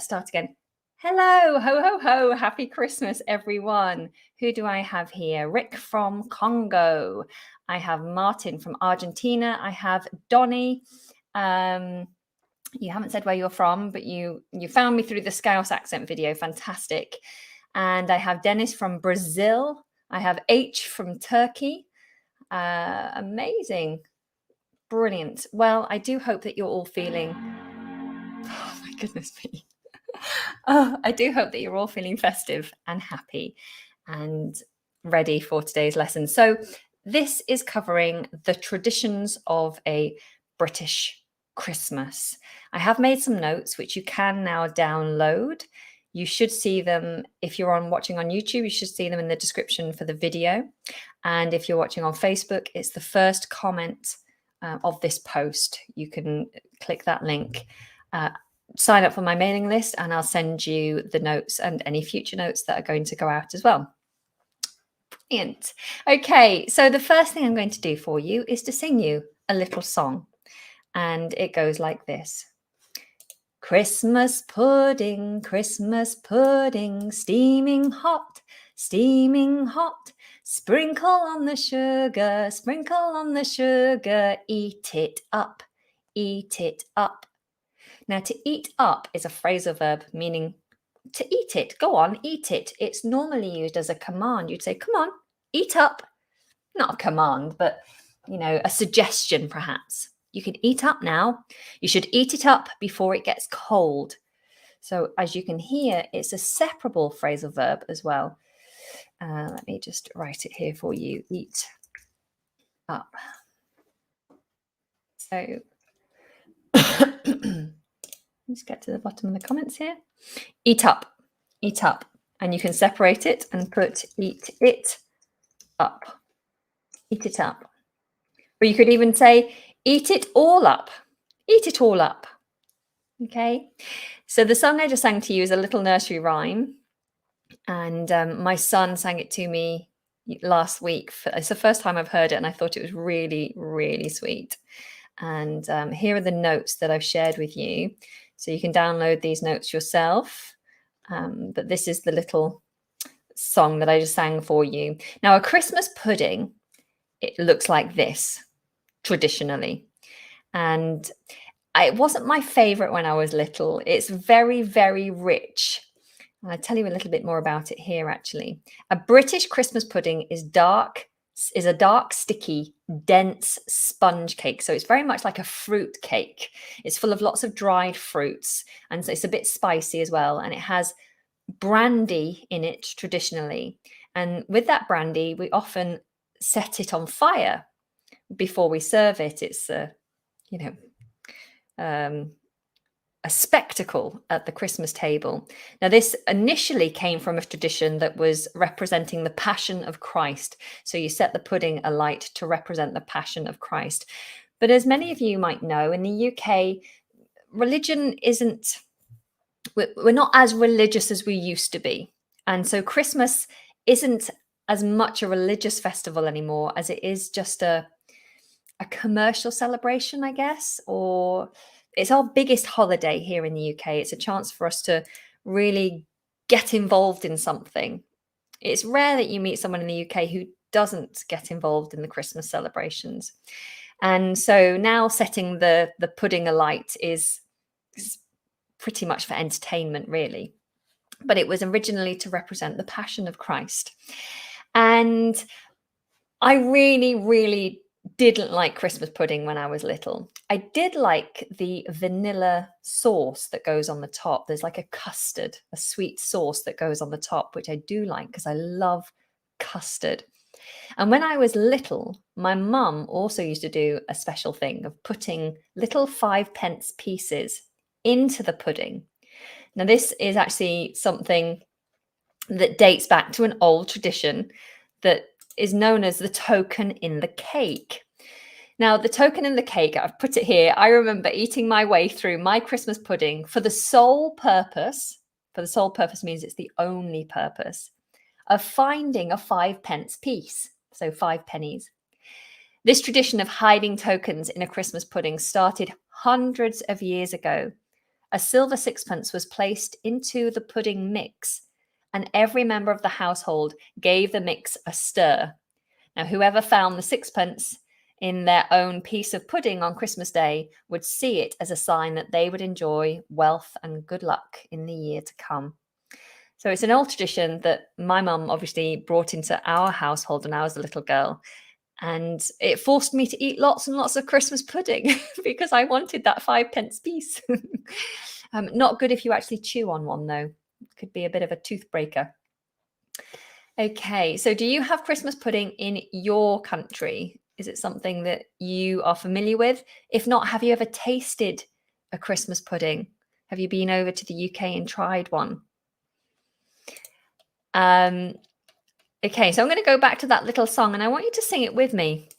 Start again. Hello, ho, ho, ho. Happy Christmas, everyone. Who do I have here? Rick from Congo. I have Martin from Argentina. I have Donny. You haven't said where you're from, but you found me through the Scouse accent video. Fantastic. And I have Dennis from Brazil. I have H from Turkey. Amazing. Brilliant. Well, I do hope that you're all feeling... Oh, my goodness me. I do hope that you're all feeling festive and happy and ready for today's lesson. So this is covering the traditions of a British Christmas. I have made some notes which you can now download. You should see them if you're watching on YouTube. You should see them in the description for the video. And if you're watching on Facebook, it's the first comment of this post. You can click that link. Sign up for my mailing list and I'll send you the notes and any future notes that are going to go out as well. Brilliant. Okay, so the first thing I'm going to do for you is to sing you a little song. And it goes like this. Christmas pudding, steaming hot, steaming hot. Sprinkle on the sugar, eat it up, eat it up. Now, to eat up is a phrasal verb meaning to eat it. Go on, eat it. It's normally used as a command. You'd say, come on, eat up. Not a command, but, a suggestion perhaps. You can eat up now. You should eat it up before it gets cold. So as you can hear, it's a separable phrasal verb as well. Let me just write it here for you. Eat up. So... Let's get to the bottom of the comments here. Eat up, eat up. And you can separate it and put eat it up. Eat it up. Or you could even say eat it all up. Eat it all up. Okay. So the song I just sang to you is a little nursery rhyme. And my son sang it to me last week. It's the first time I've heard it and I thought it was really, really sweet. And here are the notes that I've shared with you. So you can download these notes yourself. But this is the little song that I just sang for you. Now, a Christmas pudding, it looks like this, traditionally. And it wasn't my favorite when I was little. It's very, very rich. I'll tell you a little bit more about it here, actually. A British Christmas pudding is a dark, sticky, dense sponge cake. So it's very much like a fruit cake. It's full of lots of dried fruits, and so it's a bit spicy as well. And it has brandy in it traditionally. And with that brandy, we often set it on fire before we serve it. It's a spectacle at the Christmas table. Now, this initially came from a tradition that was representing the Passion of Christ. So you set the pudding alight to represent the Passion of Christ. But as many of you might know, in the UK, religion we're not as religious as we used to be. And so Christmas isn't as much a religious festival anymore as it is just a commercial celebration, I guess, or it's our biggest holiday here in the UK. It's a chance for us to really get involved in something. It's rare that you meet someone in the UK who doesn't get involved in the Christmas celebrations. And so now setting the pudding alight is pretty much for entertainment, really. But it was originally to represent the Passion of Christ. And I really, really didn't like Christmas pudding when I was little. I did like the vanilla sauce that goes on the top. There's like a sweet sauce that goes on the top, which I do like because I love custard. And when I was little, my mum also used to do a special thing of putting little 5-pence pieces into the pudding. Now, this is actually something that dates back to an old tradition that is known as the token in the cake. Now, the token in the cake, I've put it here. I remember eating my way through my Christmas pudding for the sole purpose means it's the only purpose, of finding a 5-pence piece, so 5 pennies. This tradition of hiding tokens in a Christmas pudding started hundreds of years ago a silver sixpence was placed into the pudding mix, and every member of the household gave the mix a stir. Now, whoever found the sixpence in their own piece of pudding on Christmas Day would see it as a sign that they would enjoy wealth and good luck in the year to come. So it's an old tradition that my mum obviously brought into our household when I was a little girl. And it forced me to eat lots and lots of Christmas pudding because I wanted that 5 pence piece. Not good if you actually chew on one, though. Could be a bit of a tooth breaker. Okay, so do you have Christmas pudding in your country? Is it something that you are familiar with? If not, have you ever tasted a Christmas pudding? Have you been over to the UK and tried one? Okay, so I'm going to go back to that little song and I want you to sing it with me,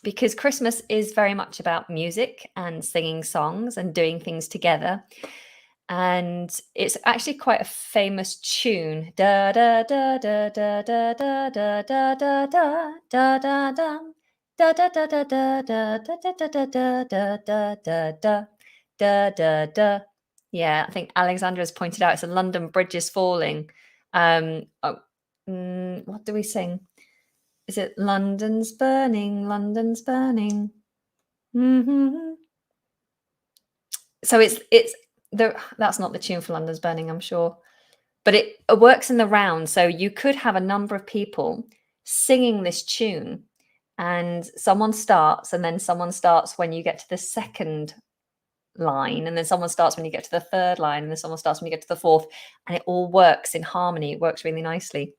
because Christmas is very much about music and singing songs and doing things together. And it's actually quite a famous tune. Da da da da da da da da da da da da da da. Da da da da da da da da da da da da da da da da da. Yeah, I think Alexandra has pointed out it's a London Bridge is falling. What do we sing? Is it London's burning, London's burning? Mm-hmm. So that's not the tune for London's burning, I'm sure, but it works in the round. So you could have a number of people singing this tune, and someone starts, and then someone starts when you get to the second line, and then someone starts when you get to the third line, and then someone starts when you get to the fourth, and it all works in harmony. It works really nicely.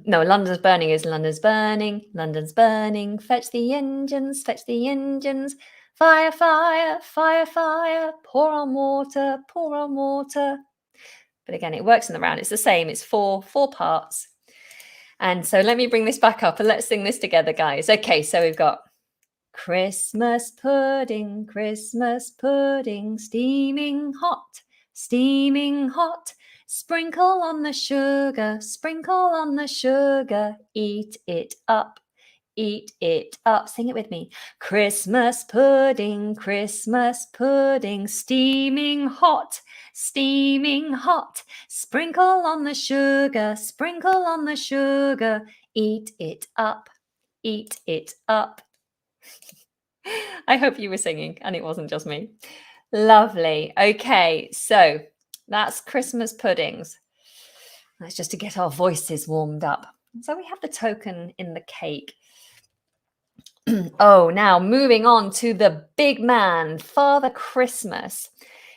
No, London's burning is London's burning, London's burning, fetch the engines, fire, fire, fire, fire, pour on water, pour on water. But again, it works in the round. It's the same. It's four parts. And so let me bring this back up and let's sing this together, guys. Okay, so we've got Christmas pudding, steaming hot, steaming hot. Sprinkle on the sugar, sprinkle on the sugar. Eat it up, eat it up. Sing it with me. Christmas pudding, steaming hot, steaming hot. Sprinkle on the sugar, sprinkle on the sugar. Eat it up, eat it up. I hope you were singing and it wasn't just me. Lovely. Okay, so that's Christmas puddings. That's just to get our voices warmed up. So we have the token in the cake. Oh, now moving on to the big man, Father Christmas.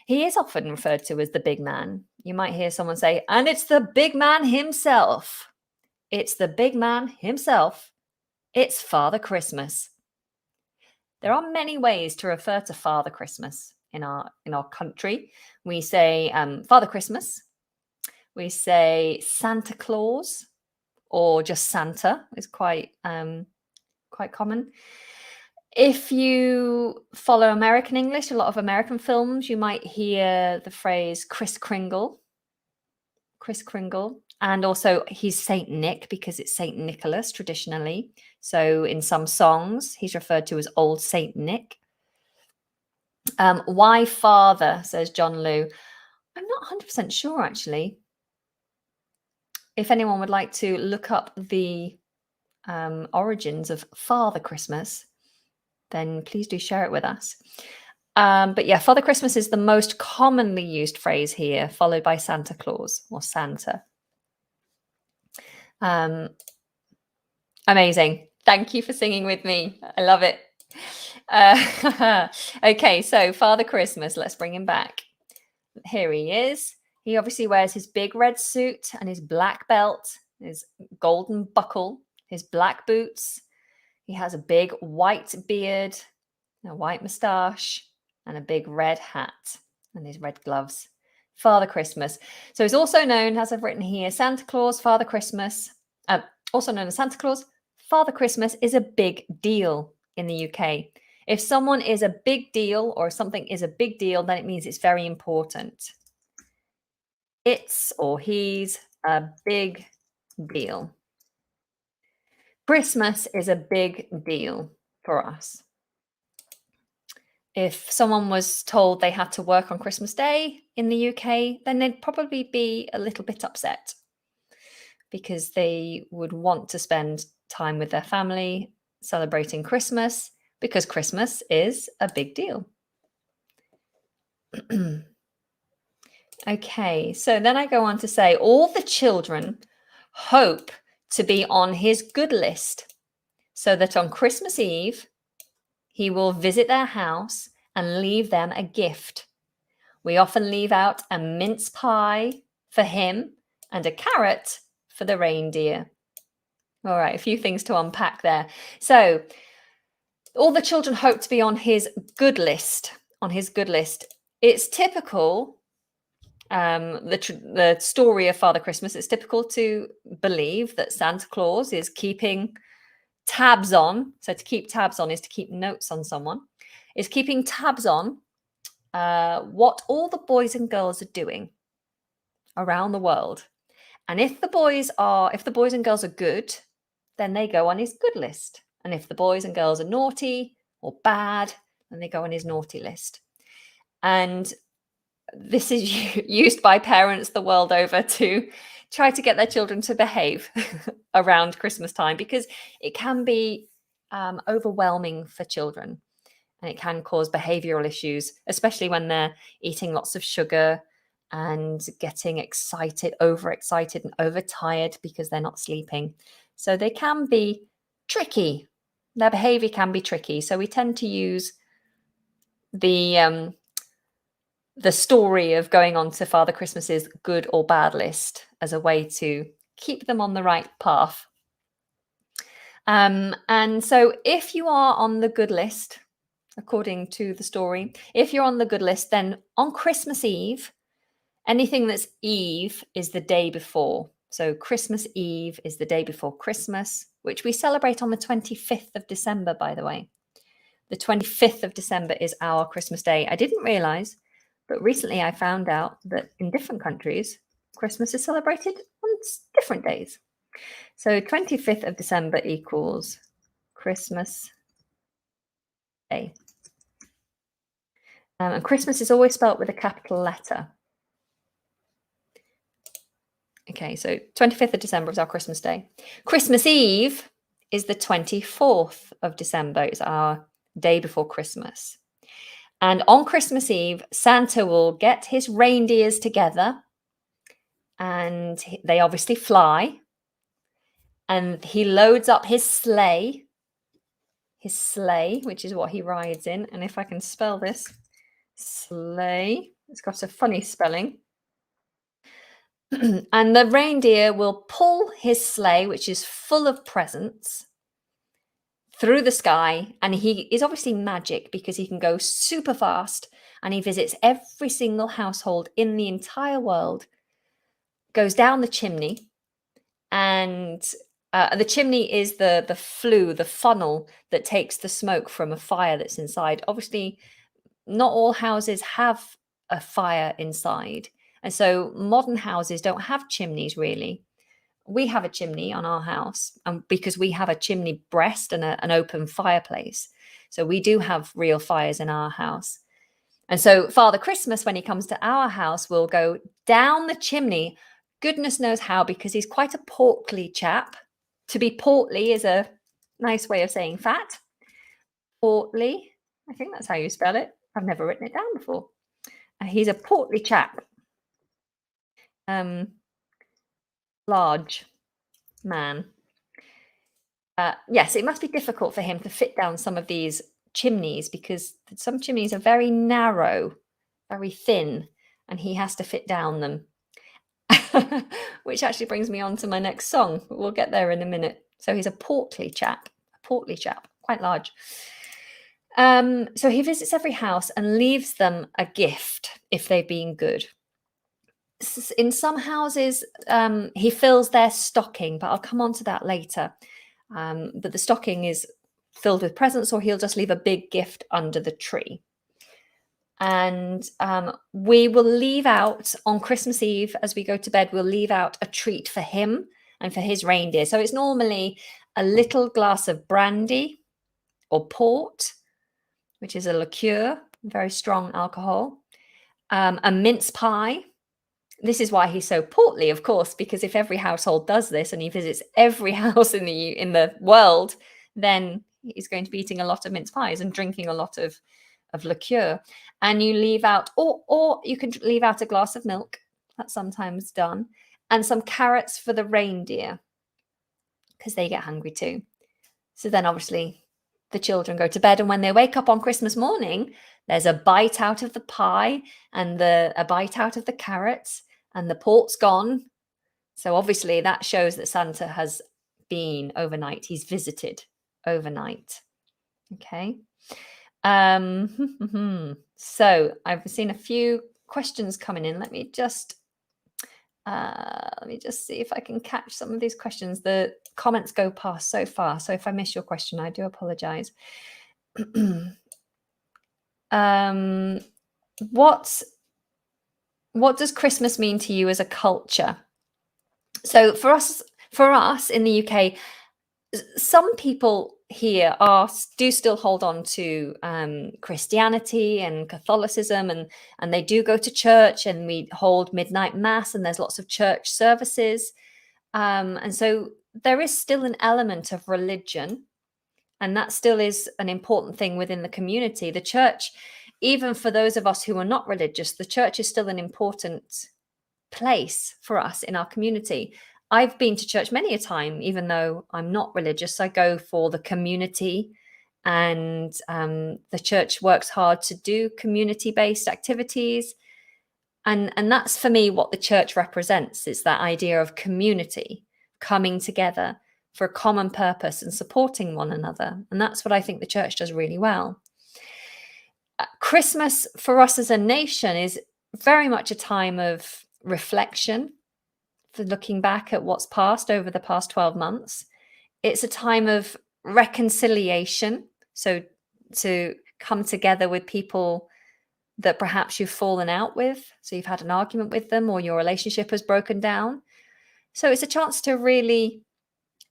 He is often referred to as the big man. You might hear someone say, and it's the big man himself. It's the big man himself. It's Father Christmas. There are many ways to refer to Father Christmas in our country. We say Father Christmas. We say Santa Claus, or just Santa is quite common. If you follow American English, a lot of American films, you might hear the phrase Kris Kringle. Kris Kringle. And also he's Saint Nick because it's Saint Nicholas traditionally. So in some songs, he's referred to as Old Saint Nick. Why Father, says John Lou. I'm not 100% sure, actually. If anyone would like to look up the origins of Father Christmas, then please do share it with us. But yeah, Father Christmas is the most commonly used phrase here, followed by Santa Claus or Santa. Amazing. Thank you for singing with me. I love it. Okay, so Father Christmas, let's bring him back. Here he is. He obviously wears his big red suit and his black belt, his golden buckle, his black boots. He has a big white beard, a white moustache, and a big red hat and his red gloves. Father Christmas. So he's also known, as I've written here, Santa Claus, Father Christmas, also known as Santa Claus. Father Christmas is a big deal in the UK. If someone is a big deal or something is a big deal, then it means it's very important. It's or he's a big deal. Christmas is a big deal for us. If someone was told they had to work on Christmas Day in the UK, then they'd probably be a little bit upset because they would want to spend time with their family celebrating Christmas because Christmas is a big deal. Okay, so then I go on to say all the children hope to be on his good list so that on Christmas Eve, he will visit their house and leave them a gift. We often leave out a mince pie for him and a carrot for the reindeer. All right, a few things to unpack there. So, all the children hope to be on his good list. On his good list. It's typical, the story of Father Christmas, it's typical to believe that Santa Claus is keeping tabs on. So to keep tabs on is to keep notes on someone. Is keeping tabs on what all the boys and girls are doing around the world. And if the boys and girls are good, then they go on his good list. And if the boys and girls are naughty or bad, then they go on his naughty list. And this is used by parents the world over to try to get their children to behave around Christmas time, because it can be overwhelming for children and it can cause behavioral issues, especially when they're eating lots of sugar and getting overexcited and overtired because they're not sleeping. So they can be tricky. Their behavior can be tricky. So we tend to use the story of going on to Father Christmas's good or bad list as a way to keep them on the right path. And so if you are on the good list, according to the story, if you're on the good list, then on Christmas Eve, anything that's Eve is the day before. So Christmas Eve is the day before Christmas, which we celebrate on the 25th of December, by the way. The 25th of December is our Christmas Day. I didn't realize, but recently I found out that in different countries, Christmas is celebrated on different days. So 25th of December equals Christmas Day. And Christmas is always spelt with a capital letter. Okay, so 25th of December is our Christmas Day. Christmas Eve is the 24th of December. It's our day before Christmas. And on Christmas Eve, Santa will get his reindeers together and they obviously fly. And he loads up his sleigh, which is what he rides in. And if I can spell this, sleigh, it's got a funny spelling. And the reindeer will pull his sleigh, which is full of presents, through the sky. And he is obviously magic because he can go super fast and he visits every single household in the entire world, goes down the chimney, and the chimney is the flue, the funnel that takes the smoke from a fire that's inside. Obviously, not all houses have a fire inside. And so modern houses don't have chimneys, really. We have a chimney on our house, and because we have a chimney breast and an open fireplace. So we do have real fires in our house. And so Father Christmas, when he comes to our house, will go down the chimney. Goodness knows how, because he's quite a portly chap. To be portly is a nice way of saying fat. Portly, I think that's how you spell it. I've never written it down before. He's a portly chap. Large man. Yes, it must be difficult for him to fit down some of these chimneys, because some chimneys are very narrow, very thin, and he has to fit down them. Which actually brings me on to my next song. We'll get there in a minute. So he's a portly chap, quite large. So he visits every house and leaves them a gift if they've been good. In some houses, he fills their stocking, but I'll come on to that later. But the stocking is filled with presents, or he'll just leave a big gift under the tree. And we will leave out on Christmas Eve, as we go to bed, we'll leave out a treat for him and for his reindeer. So it's normally a little glass of brandy or port, which is a liqueur, very strong alcohol. A mince pie. This is why he's so portly, of course, because if every household does this and he visits every house in the world, then he's going to be eating a lot of mince pies and drinking a lot of liqueur. And you leave out, or you can leave out a glass of milk. That's sometimes done, and some carrots for the reindeer because they get hungry too. So then obviously the children go to bed, and when they wake up on Christmas morning, there's a bite out of the pie and a bite out of the carrots, and the port's gone. So obviously that shows that Santa has been overnight. He's visited overnight. Okay. So I've seen a few questions coming in. Let me just see if I can catch some of these questions. The comments go past so far, so if I miss your question, I do apologize. What does Christmas mean to you as a culture? So for us in the UK, some people here do still hold on to Christianity and Catholicism, and they do go to church, and we hold midnight mass, and there's lots of church services, and so there is still an element of religion, and that still is an important thing within the community. The church, even for those of us who are not religious, the church is still an important place for us in our community. I've been to church many a time, even though I'm not religious. I go for the community, and the church works hard to do community-based activities. And that's for me what the church represents, is that idea of community, coming together for a common purpose and supporting one another. And that's what I think the church does really well. Christmas for us as a nation is very much a time of reflection, for looking back at what's passed over the past 12 months. It's a time of reconciliation. So to come together with people that perhaps you've fallen out with. So you've had an argument with them, or your relationship has broken down. So it's a chance to really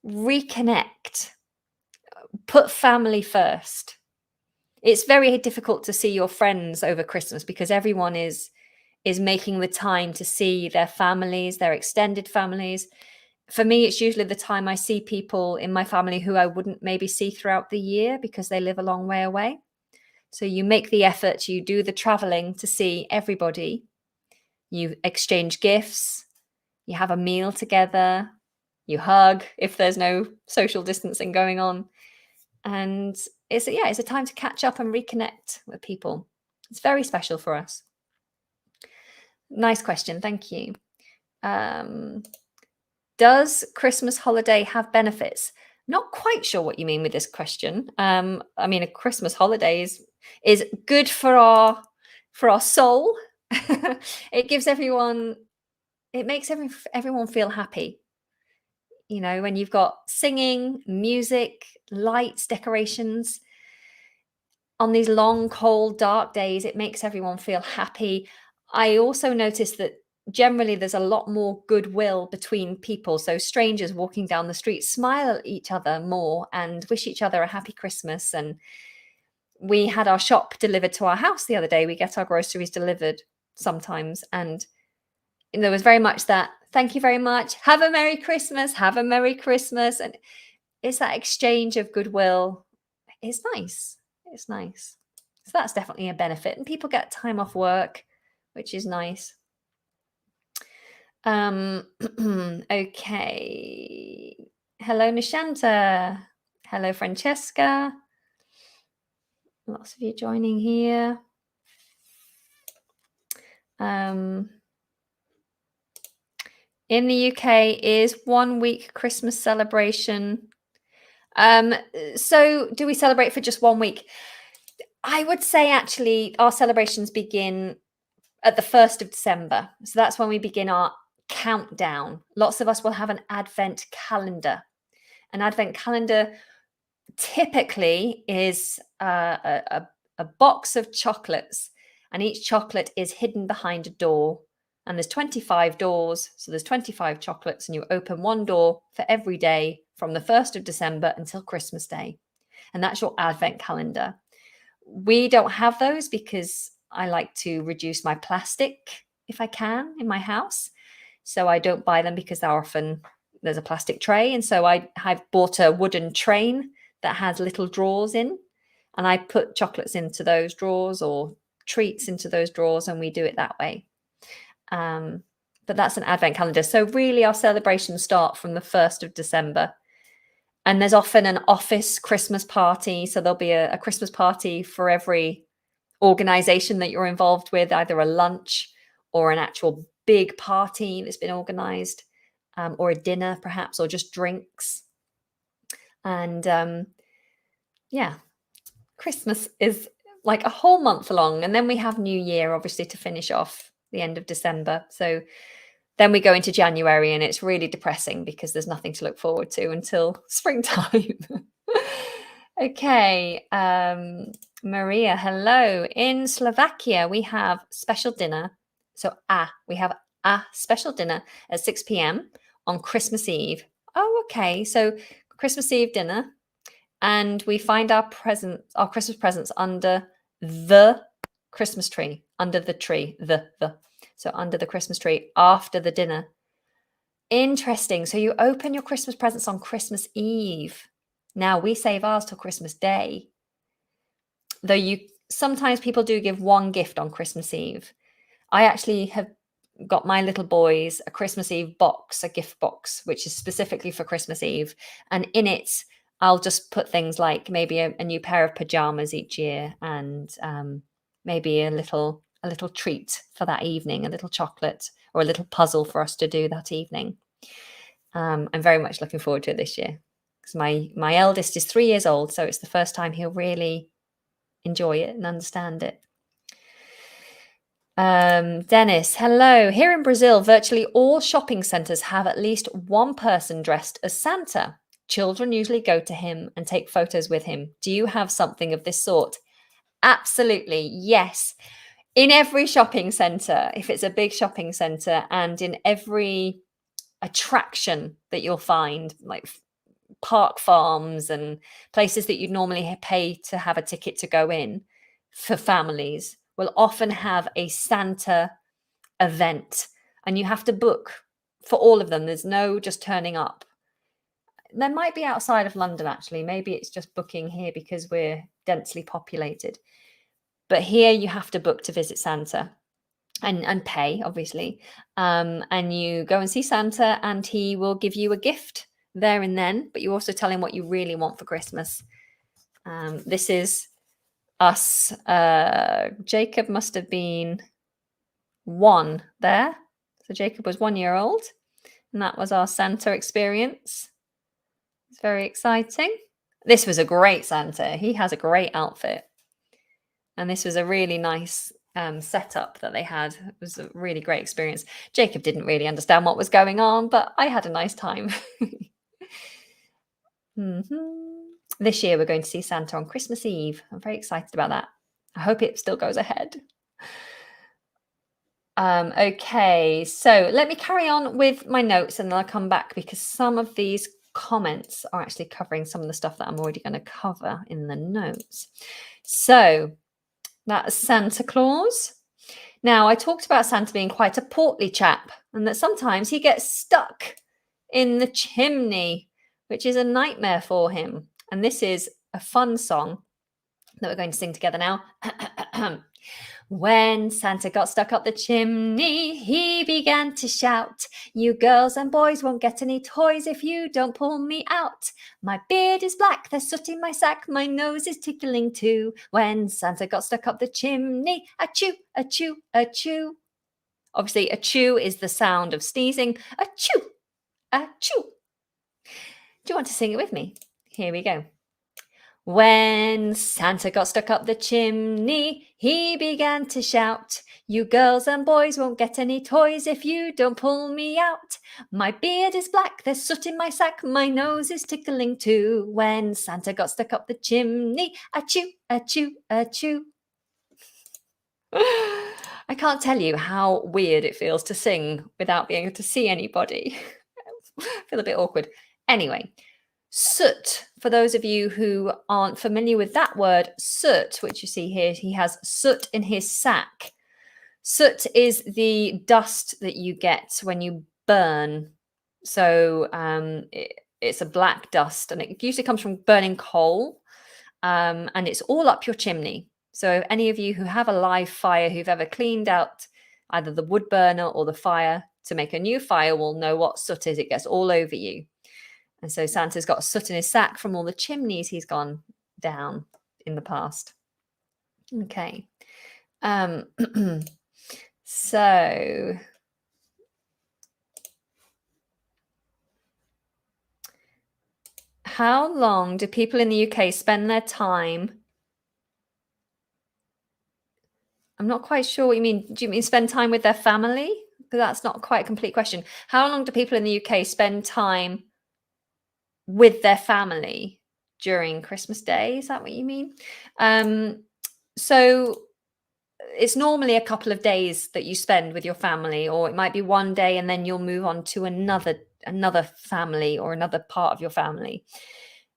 reconnect, put family first. It's very difficult to see your friends over Christmas because everyone is making the time to see their families, their extended families. For me, it's usually the time I see people in my family who I wouldn't maybe see throughout the year because they live a long way away. So you make the effort, you do the traveling to see everybody. You exchange gifts, you have a meal together, you hug if there's no social distancing going on. And it's a time to catch up and reconnect with people. It's very special for us. Nice question. Thank you. Does Christmas holiday have benefits? Not quite sure what you mean with this question. I mean, a Christmas holiday is good for our soul. It gives everyone, it makes everyone feel happy. You know, when you've got singing, music, lights, decorations on these long, cold, dark days, it makes everyone feel happy. I also noticed that generally there's a lot more goodwill between people. So strangers walking down the street smile at each other more and wish each other a happy Christmas. And we had our shop delivered to our house the other day. We get our groceries delivered sometimes. And there was very much that, thank you very much. Have a Merry Christmas. Have a Merry Christmas. And it's that exchange of goodwill. It's nice. It's nice. So that's definitely a benefit. And people get time off work, which is nice. Okay. Hello, Nishanta. Hello, Francesca. Lots of you joining here. In the UK is 1 week Christmas celebration. So do we celebrate for just 1 week? I would say actually our celebrations begin at the 1st of December. So that's when we begin our countdown. Lots of us will have an advent calendar. An advent calendar typically is a box of chocolates, and each chocolate is hidden behind a door. And there's 25 doors, so there's 25 chocolates, and you open one door for every day from the 1st of December until Christmas Day. And that's your advent calendar. We don't have those because I like to reduce my plastic if I can in my house. So I don't buy them because they're often there's a plastic tray. And so I've bought a wooden train that has little drawers in, and I put chocolates into those drawers or treats into those drawers, and we do it that way. But that's an advent calendar. So really our celebrations start from the 1st of December. And there's often an office Christmas party. So there'll be a Christmas party for every organization that you're involved with, either a lunch or an actual big party that's been organized, or a dinner perhaps, or just drinks. And yeah, Christmas is like a whole month long. And then we have New Year, obviously, to finish off the end of December. So then we go into January, and it's really depressing because there's nothing to look forward to until springtime. Okay, Maria, hello. In Slovakia, we have special dinner. So, we have a special dinner at 6 p.m. on Christmas Eve. Oh, okay. So, Christmas Eve dinner, and we find our Christmas presents under the Christmas tree, under the tree, so under the Christmas tree after the dinner. Interesting. So you open your Christmas presents on Christmas Eve. Now we save ours till Christmas Day. Though sometimes people do give one gift on Christmas Eve. I actually have got my little boys a Christmas Eve box, a gift box, which is specifically for Christmas Eve. And in it, I'll just put things like maybe a new pair of pajamas each year, and maybe a little treat for that evening, a little chocolate or a little puzzle for us to do that evening. I'm very much looking forward to it this year because my eldest is 3 years old, so it's the first time he'll really enjoy it and understand it. Dennis, hello. Here in Brazil, virtually all shopping centres have at least one person dressed as Santa. Children usually go to him and take photos with him. Do you have something of this sort? Absolutely, yes. In every shopping centre, if it's a big shopping centre, and in every attraction that you'll find, like park farms and places that you'd normally pay to have a ticket to go in for families, will often have a Santa event, and you have to book for all of them. There's no just turning up. There might be outside of London, actually. Maybe it's just booking here because we're densely populated. But here you have to book to visit Santa and pay, obviously. And you go and see Santa, and he will give you a gift there and then, but you also tell him what you really want for Christmas. This is us. Jacob must have been 1 there. So Jacob was 1 year old, and that was our Santa experience. It's very exciting. This was a great Santa. He has a great outfit. And this was a really nice setup that they had. It was a really great experience. Jacob didn't really understand what was going on, but I had a nice time. This year we're going to see Santa on Christmas Eve. I'm very excited about that. I hope it still goes ahead. Okay, so let me carry on with my notes, and then I'll come back because some of these comments are actually covering some of the stuff that I'm already going to cover in the notes. So that's Santa Claus. Now, I talked about Santa being quite a portly chap, and that sometimes he gets stuck in the chimney, which is a nightmare for him. And this is a fun song that we're going to sing together now. When Santa got stuck up the chimney, he began to shout, "You girls and boys won't get any toys if you don't pull me out. My beard is black, there's soot in my sack, my nose is tickling too. When Santa got stuck up the chimney, achoo, achoo, achoo." Obviously, achoo is the sound of sneezing. Achoo, achoo. Do you want to sing it with me? Here we go. When Santa got stuck up the chimney, he began to shout, "You girls and boys won't get any toys if you don't pull me out. My beard is black, there's soot in my sack, my nose is tickling too. When Santa got stuck up the chimney, achoo, achoo, achoo." I can't tell you how weird it feels to sing without being able to see anybody. I feel a bit awkward. Anyway, Soot, for those of you who aren't familiar with that word, soot, which you see here, he has soot in his sack. Soot is the dust that you get when you burn. So it's a black dust, and it usually comes from burning coal, and it's all up your chimney. So any of you who have a live fire, who've ever cleaned out either the wood burner or the fire to make a new fire, will know what soot is. It gets all over you. And so Santa's got soot in his sack from all the chimneys he's gone down in the past. Okay. So how long do people in the UK spend their time? I'm not quite sure what you mean. Do you mean spend time with their family? Because that's not quite a complete question. How long do people in the UK spend time with their family during Christmas Day? Is that what you mean? So it's normally a couple of days that you spend with your family, or it might be one day and then you'll move on to another family or another part of your family.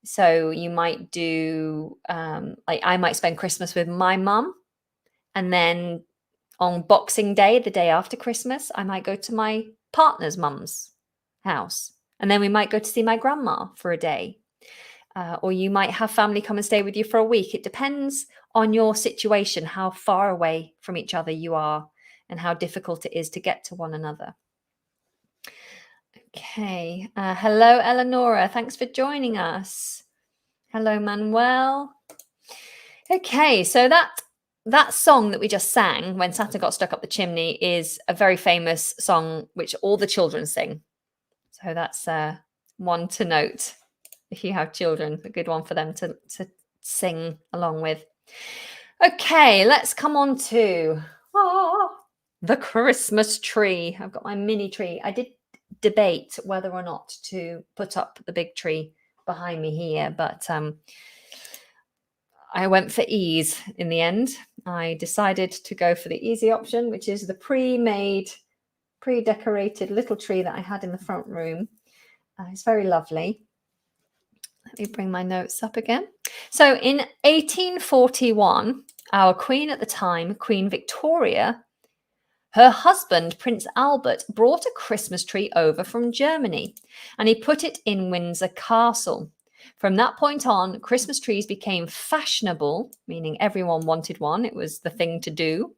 So you might do like I might spend Christmas with my mum, and then on Boxing Day, the day after Christmas, I might go to my partner's mum's house, and then we might go to see my grandma for a day. Or you might have family come and stay with you for a week. It depends on your situation, how far away from each other you are, and how difficult it is to get to one another. Okay. Hello, Eleonora. Thanks for joining us. Hello, Manuel. Okay, so that song that we just sang when Santa got stuck up the chimney is a very famous song which all the children sing. So that's one to note. If you have children, a good one for them to sing along with. Okay, let's come on to the Christmas tree. I've got my mini tree. I did debate whether or not to put up the big tree behind me here, but I went for ease in the end. I decided to go for the easy option, which is the pre-made, pre-decorated little tree that I had in the front room. It's very lovely. Let me bring my notes up again. So in 1841, our queen at the time, Queen Victoria, her husband, Prince Albert, brought a Christmas tree over from Germany, and he put it in Windsor Castle. From that point on, Christmas trees became fashionable, meaning everyone wanted one. It was the thing to do.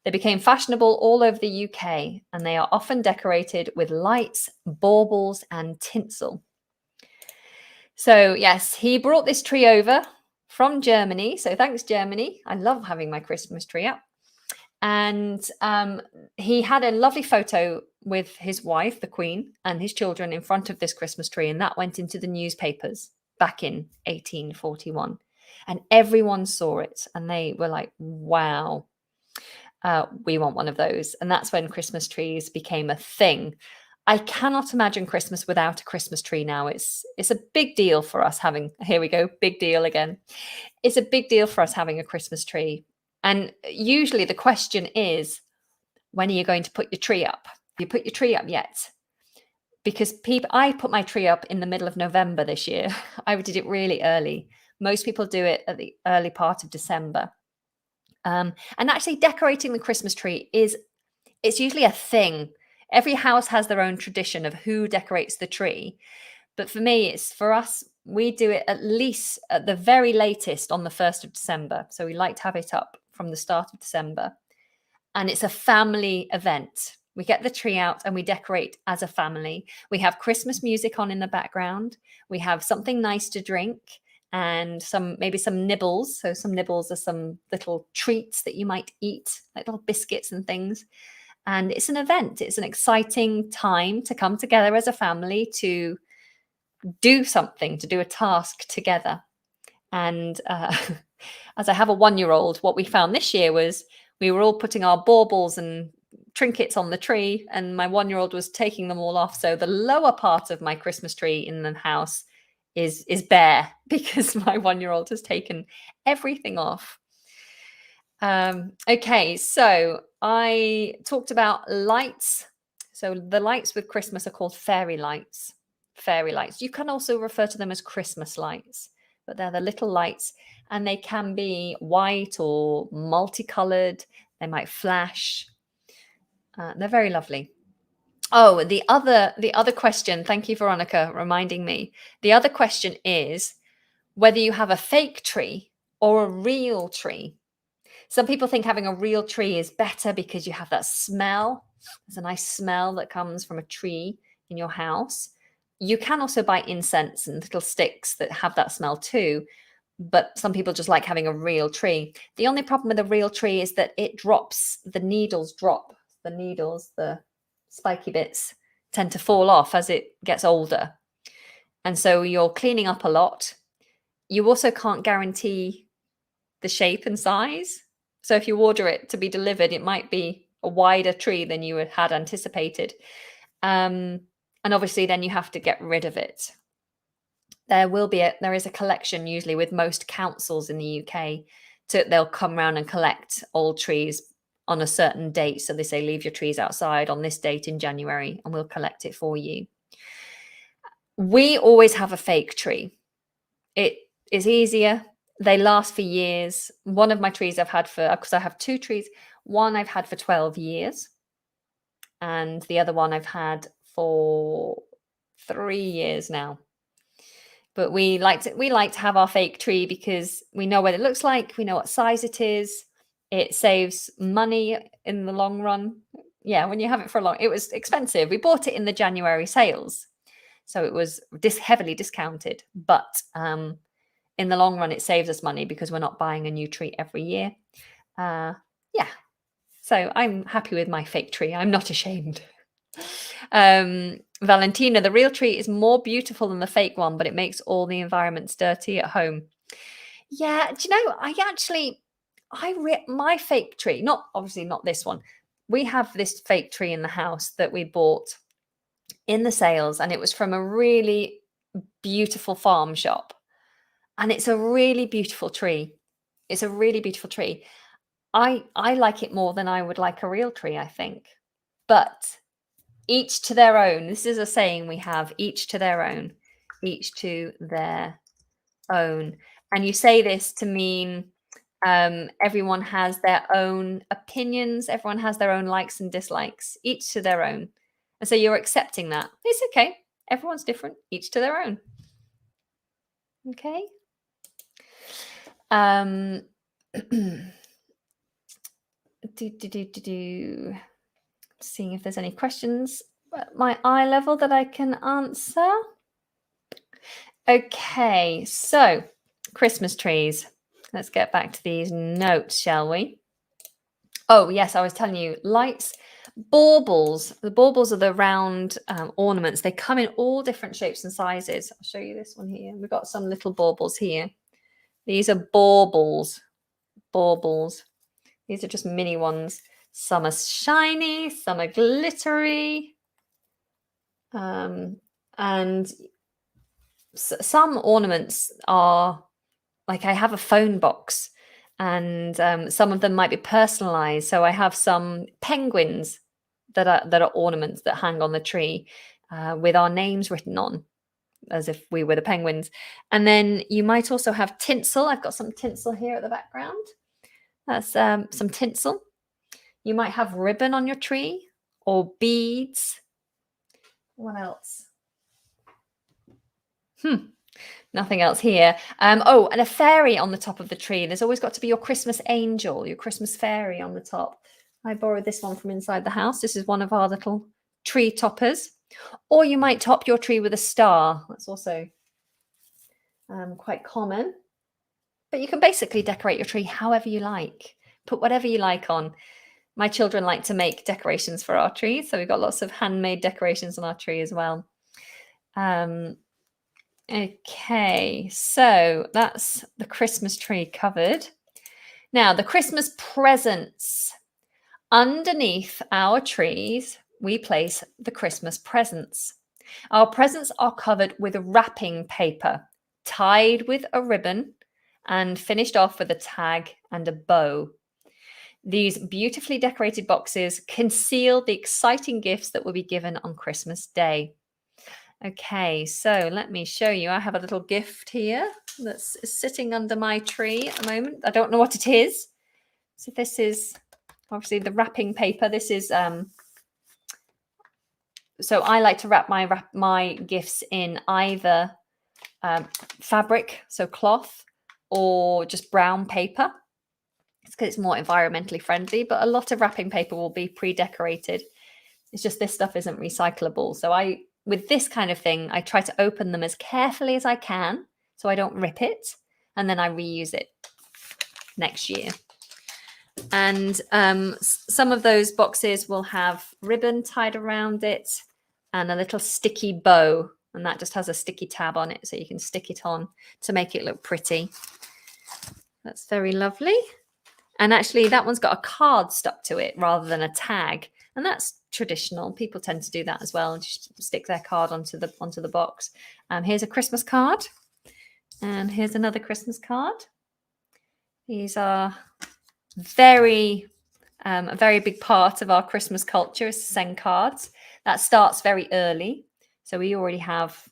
They became fashionable all over the UK, and they are often decorated with lights, baubles, and tinsel. So yes, he brought this tree over from Germany. So thanks, Germany. I love having my Christmas tree up. And he had a lovely photo with his wife, the Queen, and his children in front of this Christmas tree. And that went into the newspapers back in 1841. And everyone saw it. And they were like, wow, we want one of those. And that's when Christmas trees became a thing. I cannot imagine Christmas without a Christmas tree now. It's a big deal for us having, here we go, big deal again. It's a big deal for us having a Christmas tree. And usually the question is, when are you going to put your tree up? Have you put your tree up yet? Because I put my tree up in the middle of November this year. I did it really early. Most people do it at the early part of December. And actually decorating the Christmas tree it's usually a thing. Every house has their own tradition of who decorates the tree. But for us, we do it at least at the very latest on the 1st of December. So we like to have it up from the start of December. And it's a family event. We get the tree out and we decorate as a family. We have Christmas music on in the background. We have something nice to drink and maybe some nibbles. So some nibbles are some little treats that you might eat, like little biscuits and things. And it's an event. It's an exciting time to come together as a family to do something, to do a task together. And as I have a 1-year-old, what we found this year was we were all putting our baubles and trinkets on the tree, and my 1-year-old was taking them all off. So the lower part of my Christmas tree in the house is bare because my 1-year-old has taken everything off. Okay, so I talked about lights. So the lights with Christmas are called fairy lights. fairy lights. You can also refer to them as Christmas lights, but they're the little lights, and they can be white or multicolored. They might flash. They're very lovely. Oh, the other question. Thank you, Veronica, reminding me. The other question is whether you have a fake tree or a real tree. Some people think having a real tree is better because you have that smell. There's a nice smell that comes from a tree in your house. You can also buy incense and little sticks that have that smell too, but some people just like having a real tree. The only problem with a real tree is that it drops, the needles drop. The needles, the spiky bits tend to fall off as it gets older. And so you're cleaning up a lot. You also can't guarantee the shape and size. So if you order it to be delivered, it might be a wider tree than you had anticipated. And obviously then you have to get rid of it. There is a collection usually with most councils in the UK. They'll come around and collect old trees on a certain date. So they say, leave your trees outside on this date in January and we'll collect it for you. We always have a fake tree. It is easier. They last for years. One of my trees because I have two trees. One I've had for 12 years. And the other one I've had for 3 years now. But we like to have our fake tree because we know what it looks like. We know what size it is. It saves money in the long run. Yeah, when you have it for long, it was expensive. We bought it in the January sales. So it was heavily discounted. But in the long run, it saves us money because we're not buying a new tree every year. Yeah. So I'm happy with my fake tree. I'm not ashamed. Valentina, the real tree is more beautiful than the fake one, but it makes all the environments dirty at home. Yeah, do you know, my fake tree, obviously not this one. We have this fake tree in the house that we bought in the sales, and it was from a really beautiful farm shop. And it's a really beautiful tree. It's a really beautiful tree. I like it more than I would like a real tree, I think. But each to their own. This is a saying we have, each to their own. Each to their own. And you say this to mean everyone has their own opinions. Everyone has their own likes and dislikes, each to their own. And so you're accepting that. It's okay. Everyone's different, each to their own. Okay. Seeing if there's any questions at my eye level that I can answer. Okay, so Christmas trees. Let's get back to these notes, shall we? Oh, yes, I was telling you, lights, baubles. The baubles are the round ornaments. They come in all different shapes and sizes. I'll show you this one here. We've got some little baubles here. These are baubles. Baubles. These are just mini ones. Some are shiny, some are glittery. And some ornaments are like, I have a phone box, and some of them might be personalized. So I have some penguins that are ornaments that hang on the tree with our names written on, as if we were the penguins. And then you might also have tinsel. I've got some tinsel here at the background. That's some tinsel. You might have ribbon on your tree or beads. What else? Nothing else here. Oh, and a fairy on the top of the tree. There's always got to be your Christmas angel, your Christmas fairy on the top. I borrowed this one from inside the house. This is one of our little tree toppers. Or you might top your tree with a star. That's also quite common. But you can basically decorate your tree however you like. Put whatever you like on. My children like to make decorations for our tree, so we've got lots of handmade decorations on our tree as well. Okay, so that's the Christmas tree covered. Now, the Christmas presents. Underneath our trees, we place the Christmas presents. Our presents are covered with wrapping paper, tied with a ribbon, and finished off with a tag and a bow. These beautifully decorated boxes conceal the exciting gifts that will be given on Christmas Day. Okay, so let me show you. I have a little gift here that's sitting under my tree at the moment. I don't know what it is. So this is obviously the wrapping paper. This is so I like to wrap my gifts in either fabric, so cloth, or just brown paper. It's because it's more environmentally friendly, but a lot of wrapping paper will be pre-decorated. It's just this stuff isn't recyclable. So with this kind of thing, I try to open them as carefully as I can so I don't rip it, and then I reuse it next year. And some of those boxes will have ribbon tied around it and a little sticky bow, and that just has a sticky tab on it so you can stick it on to make it look pretty. That's very lovely. And actually that one's got a card stuck to it rather than a tag, and that's traditional. People tend to do that as well, and just stick their card onto the box. Here's a Christmas card, and here's another Christmas card. These are a very big part of our Christmas culture is to send cards. That starts very early, so we already have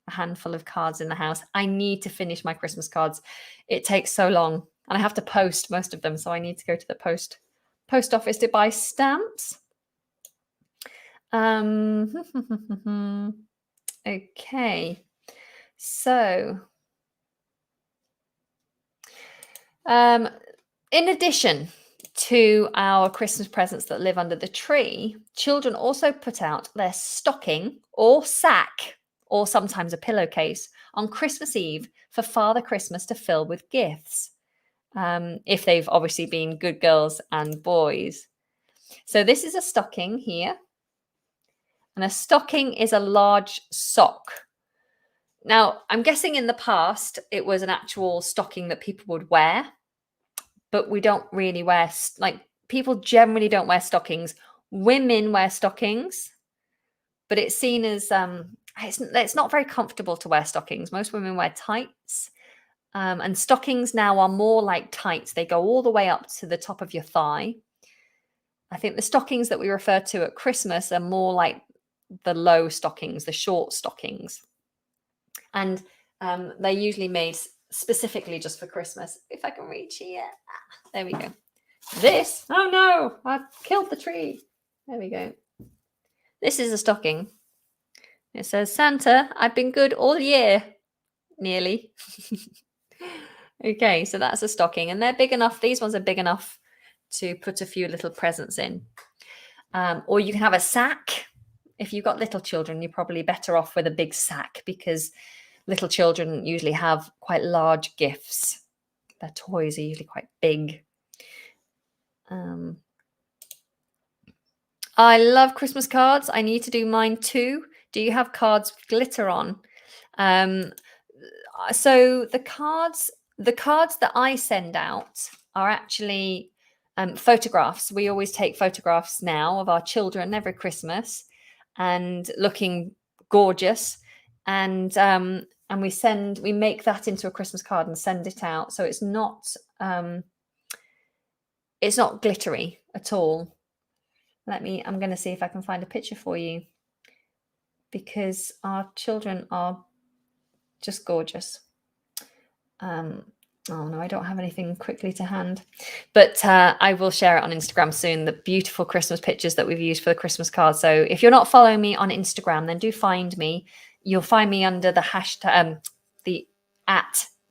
a handful of cards in the house. I need to finish my Christmas cards. It takes so long, and I have to post most of them, so I need to go to the post office to buy stamps. Okay, so in addition to our Christmas presents that live under the tree, children also put out their stocking or sack, or sometimes a pillowcase, on Christmas Eve for Father Christmas to fill with gifts, if they've obviously been good girls and boys. So this is a stocking here, and a stocking is a large sock. Now, I'm guessing in the past it was an actual stocking that people would wear, but we don't really wear, like, people generally don't wear stockings. Women wear stockings, but it's seen as it's not very comfortable to wear stockings. Most women wear tights, and stockings now are more like tights. They go all the way up to the top of your thigh. I think the stockings that we refer to at Christmas are more like the low stockings, the short stockings, and they're usually made specifically just for Christmas. If I can reach here, there we go. This, oh no, I've killed the tree. There we go. This is a stocking. It says, Santa, I've been good all year. Nearly. Okay, so that's a stocking, and they're big enough. These ones are big enough to put a few little presents in. Or you can have a sack. If you've got little children, you're probably better off with a big sack, because little children usually have quite large gifts. Their toys are usually quite big. I love Christmas cards. I need to do mine too. Do you have cards with glitter on? So the cards that I send out are actually photographs. We always take photographs now of our children every Christmas, and looking gorgeous, and we make that into a Christmas card and send it out. So it's not glittery at all. I'm going to see if I can find a picture for you, because our children are just gorgeous. Oh no, I don't have anything quickly to hand, but I will share it on Instagram soon, the beautiful Christmas pictures that we've used for the Christmas card. So if you're not following me on Instagram, then do find me. You'll find me under the hashtag, the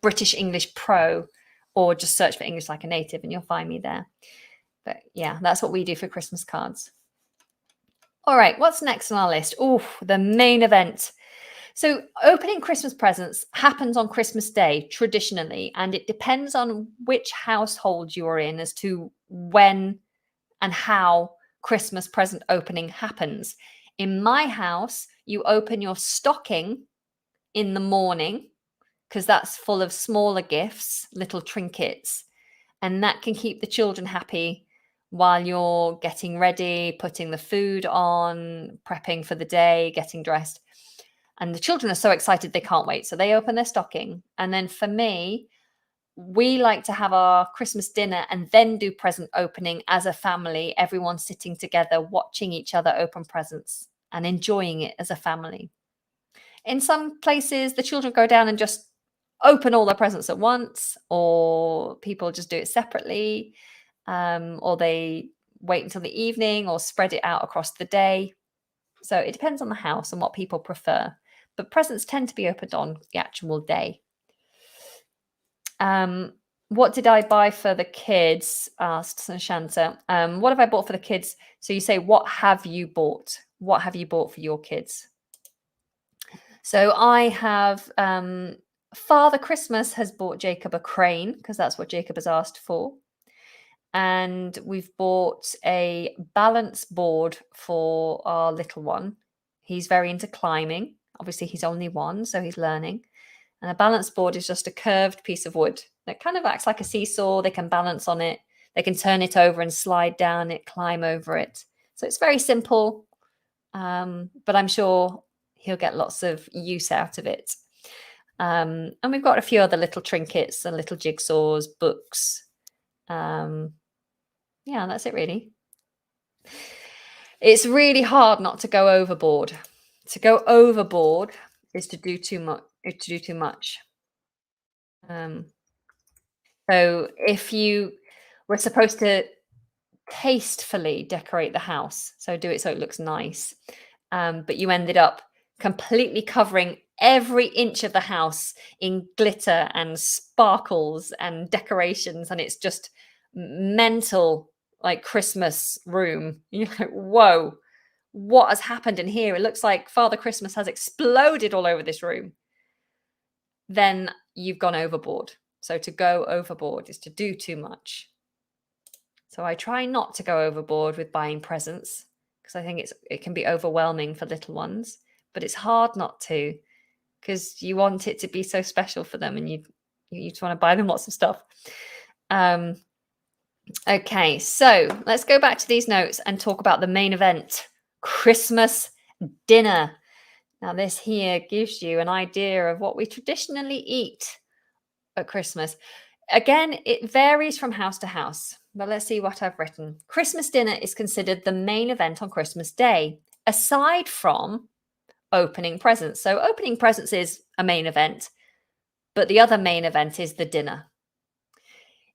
@BritishEnglishPro, or just search for English Like a Native and you'll find me there. But yeah, that's what we do for Christmas cards. All right, what's next on our list? Oh, the main event. So opening Christmas presents happens on Christmas Day traditionally, and it depends on which household you are in as to when and how Christmas present opening happens. In my house, you open your stocking in the morning, because that's full of smaller gifts, little trinkets, and that can keep the children happy while you're getting ready, putting the food on, prepping for the day, getting dressed. And the children are so excited they can't wait. So they open their stocking. And then for me, we like to have our Christmas dinner and then do present opening as a family, everyone sitting together, watching each other open presents and enjoying it as a family. In some places, the children go down and just open all their presents at once, or people just do it separately, or they wait until the evening or spread it out across the day. So it depends on the house and what people prefer. But presents tend to be opened on the actual day. What did I buy for the kids? Asked Shanta. What have I bought for the kids? So you say, what have you bought? What have you bought for your kids? So I have Father Christmas has bought Jacob a crane because that's what Jacob has asked for. And we've bought a balance board for our little one. He's very into climbing. Obviously, he's only one, so he's learning. And a balance board is just a curved piece of wood that kind of acts like a seesaw. They can balance on it. They can turn it over and slide down it, climb over it. So it's very simple, but I'm sure he'll get lots of use out of it. And we've got a few other little trinkets and little jigsaws, books. Yeah, that's it really. It's really hard not to go overboard. To go overboard is to do too much. So if you were supposed to tastefully decorate the house, so do it so it looks nice, but you ended up completely covering every inch of the house in glitter and sparkles and decorations, and it's just mental, like Christmas room. You're like, whoa, what has happened in here? It looks like Father Christmas has exploded all over this room. Then you've gone overboard. So to go overboard is to do too much. So I try not to go overboard with buying presents because I think it can be overwhelming for little ones, but it's hard not to because you want it to be so special for them, and you just want to buy them lots of stuff. Okay, so let's go back to these notes and talk about the main event, Christmas dinner. Now, this here gives you an idea of what we traditionally eat at Christmas. Again, it varies from house to house, but let's see what I've written. Christmas dinner is considered the main event on Christmas Day, aside from opening presents. So opening presents is a main event, but the other main event is the dinner.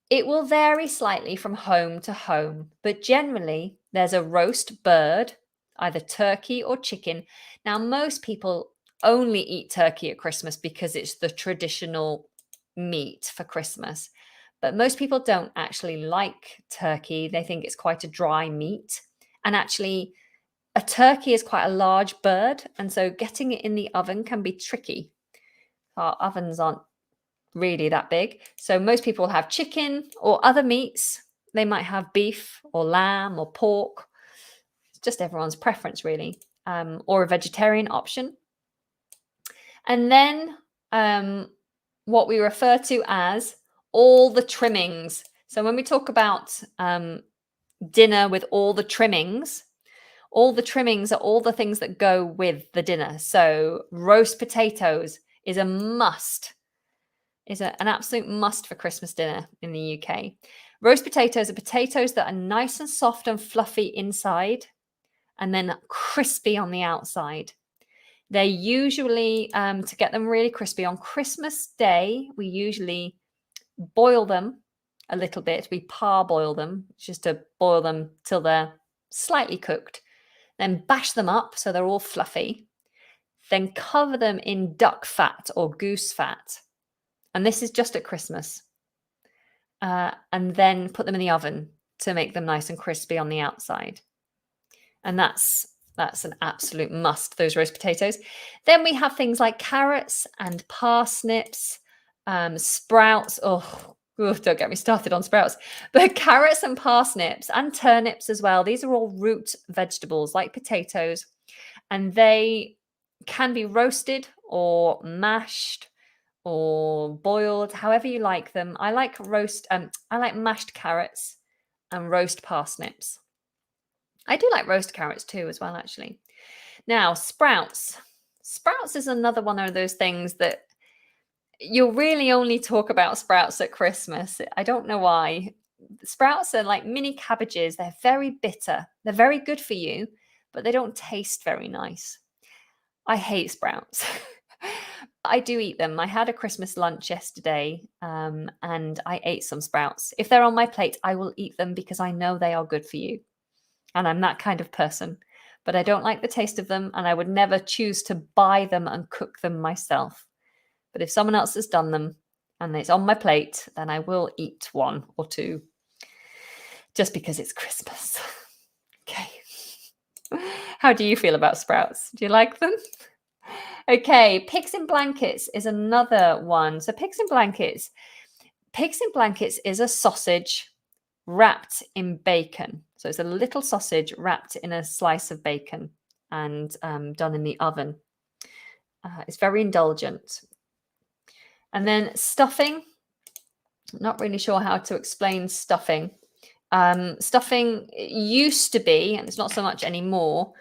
It will vary slightly from home to home, but generally there's a roast bird, either turkey or chicken. Now, most people only eat turkey at Christmas because it's the traditional meat for Christmas. But most people don't actually like turkey. They think it's quite a dry meat. And actually, a turkey is quite a large bird. And so getting it in the oven can be tricky. Our ovens aren't really that big. So most people will have chicken or other meats. They might have beef or lamb or pork. It's just everyone's preference, really, or a vegetarian option. And then what we refer to as all the trimmings. So when we talk about dinner with all the trimmings are all the things that go with the dinner. So roast potatoes is a must. An absolute must for Christmas dinner in the UK. Roast potatoes are potatoes that are nice and soft and fluffy inside and then crispy on the outside. They're usually, to get them really crispy on Christmas Day, we usually boil them a little bit. We parboil them just to boil them till they're slightly cooked. Then bash them up so they're all fluffy. Then cover them in duck fat or goose fat. And this is just at Christmas. And then put them in the oven to make them nice and crispy on the outside. And that's an absolute must, those roast potatoes. Then we have things like carrots and parsnips, sprouts. Oh, don't get me started on sprouts. But carrots and parsnips and turnips as well. These are all root vegetables like potatoes. And they can be roasted or mashed or boiled, however you like them. I like mashed carrots and roast parsnips. I do like roast carrots too as well, actually. Now, sprouts. Sprouts is another one of those things that you'll really only talk about sprouts at Christmas. I don't know why. Sprouts are like mini cabbages. They're very bitter. They're very good for you, but they don't taste very nice. I hate sprouts. I do eat them. I had a Christmas lunch yesterday, and I ate some sprouts. If they're on my plate, I will eat them because I know they are good for you. And I'm that kind of person. But I don't like the taste of them, and I would never choose to buy them and cook them myself. But if someone else has done them and it's on my plate, then I will eat one or two just because it's Christmas. Okay. How do you feel about sprouts? Do you like them? Okay, pigs in blankets is another one. So pigs in blankets is a sausage wrapped in bacon. So it's a little sausage wrapped in a slice of bacon and done in the oven. It's very indulgent. And then stuffing. Not really sure how to explain stuffing. Stuffing used to be, and it's not so much anymore,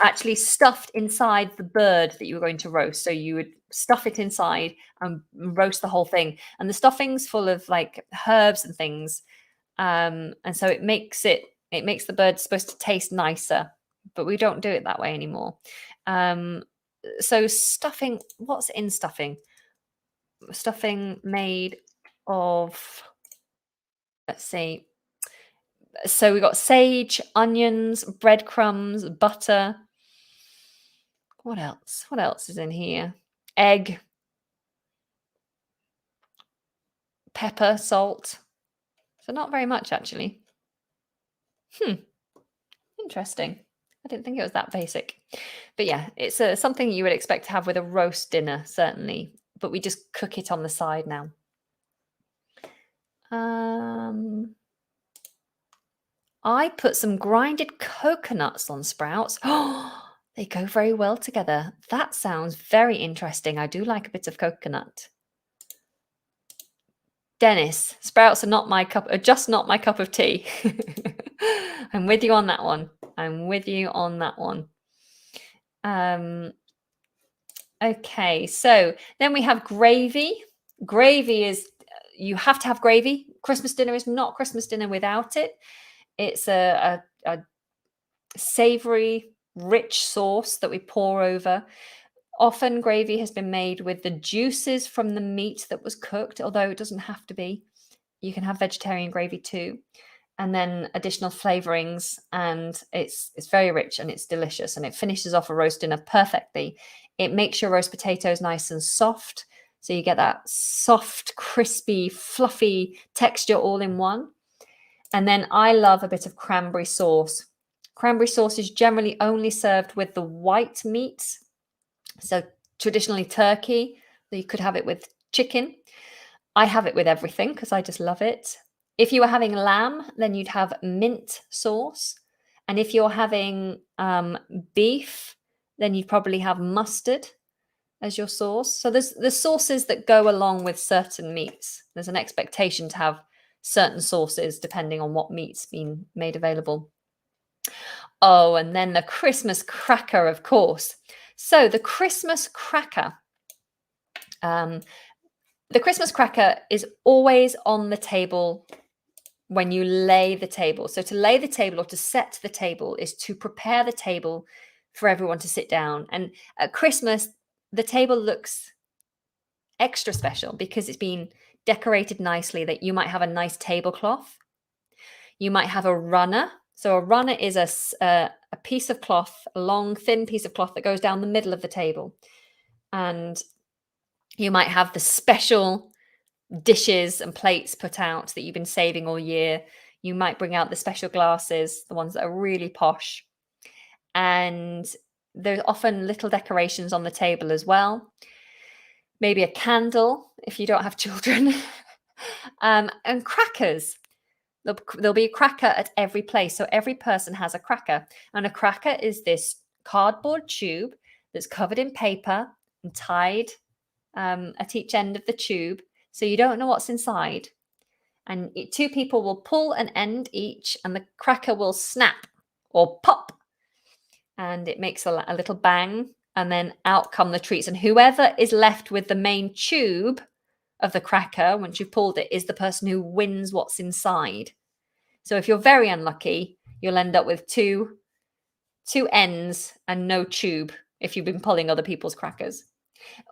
actually stuffed inside the bird that you were going to roast. So you would stuff it inside and roast the whole thing. And the stuffing's full of like herbs and things. And so it makes the bird supposed to taste nicer, but we don't do it that way anymore. So stuffing, what's in stuffing? Stuffing made of, let's see. So we got sage, onions, breadcrumbs, butter. What else? What else is in here? Egg, pepper, salt. So not very much actually. Interesting. I didn't think it was that basic. But yeah, it's something you would expect to have with a roast dinner, certainly. But we just cook it on the side now. I put some grinded coconuts on sprouts. Oh, they go very well together. That sounds very interesting. I do like a bit of coconut. Dennis, sprouts are just not my cup of tea. I'm with you on that one. Okay, so then we have gravy. Gravy is, you have to have gravy. Christmas dinner is not Christmas dinner without it. It's a savory, rich sauce that we pour over. Often gravy has been made with the juices from the meat that was cooked, although it doesn't have to be. You can have vegetarian gravy too. And then additional flavorings, and it's very rich and it's delicious, and it finishes off a roast dinner perfectly. It makes your roast potatoes nice and soft, so you get that soft, crispy, fluffy texture all in one. And then I love a bit of cranberry sauce. Cranberry sauce is generally only served with the white meat, so traditionally turkey. You could have it with chicken. I have it with everything because I just love it. If you were having lamb, then you'd have mint sauce. And if you're having beef, then you'd probably have mustard as your sauce. So there's sauces that go along with certain meats. There's an expectation to have certain sauces depending on what meat's been made available. Oh, and then the Christmas cracker, of course. So the Christmas cracker. The Christmas cracker is always on the table when you lay the table. So to lay the table or to set the table is to prepare the table for everyone to sit down. And at Christmas, the table looks extra special because it's been decorated nicely, that you might have a nice tablecloth. You might have a runner. So a runner is a piece of cloth, a long, thin piece of cloth that goes down the middle of the table. And you might have the special dishes and plates put out that you've been saving all year. You might bring out the special glasses, the ones that are really posh. And there's often little decorations on the table as well. Maybe a candle if you don't have children. And crackers. There'll be a cracker at every place. So every person has a cracker. And a cracker is this cardboard tube that's covered in paper and tied at each end of the tube. So you don't know what's inside. And two people will pull an end each, and the cracker will snap or pop. And it makes a little bang, and then out come the treats. And whoever is left with the main tube of the cracker, once you've pulled it, is the person who wins what's inside. So if you're very unlucky, you'll end up with two ends and no tube if you've been pulling other people's crackers.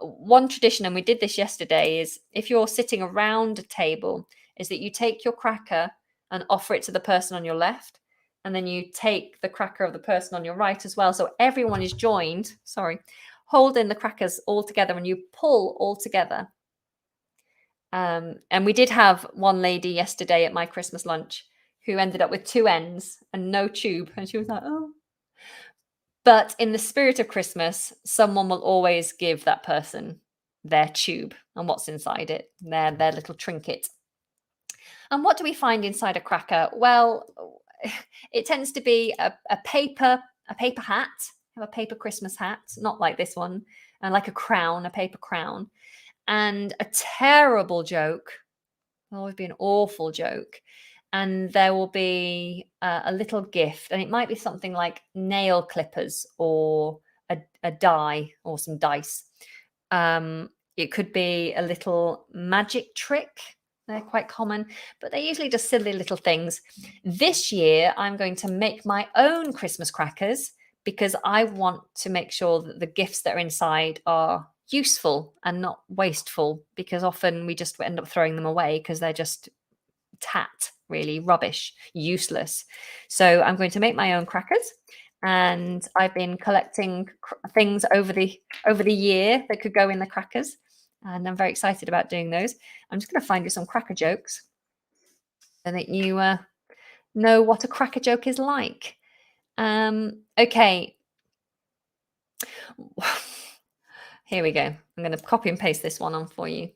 One tradition, and we did this yesterday, is if you're sitting around a table, is that you take your cracker and offer it to the person on your left, and then you take the cracker of the person on your right as well. So everyone is joined, holding the crackers all together, and you pull all together. And we did have one lady yesterday at my Christmas lunch who ended up with two ends and no tube. And she was like, oh. But in the spirit of Christmas, someone will always give that person their tube and what's inside it, their little trinket. And what do we find inside a cracker? Well, it tends to be a paper hat, a paper Christmas hat, not like this one, and like a crown, a paper crown, and a terrible joke. There'll always be an awful joke. And there will be a little gift, and it might be something like nail clippers or a die or some dice. It could be a little magic trick. They're quite common, but they're usually just silly little things. This year, I'm going to make my own Christmas crackers because I want to make sure that the gifts that are inside are useful and not wasteful, because often we just end up throwing them away because they're just tat, really rubbish, useless. So I'm going to make my own crackers, and I've been collecting things over the year that could go in the crackers, and I'm very excited about doing those. I'm just going to find you some cracker jokes so that you know what a cracker joke is like. Okay. Here we go. I'm going to copy and paste this one on for you.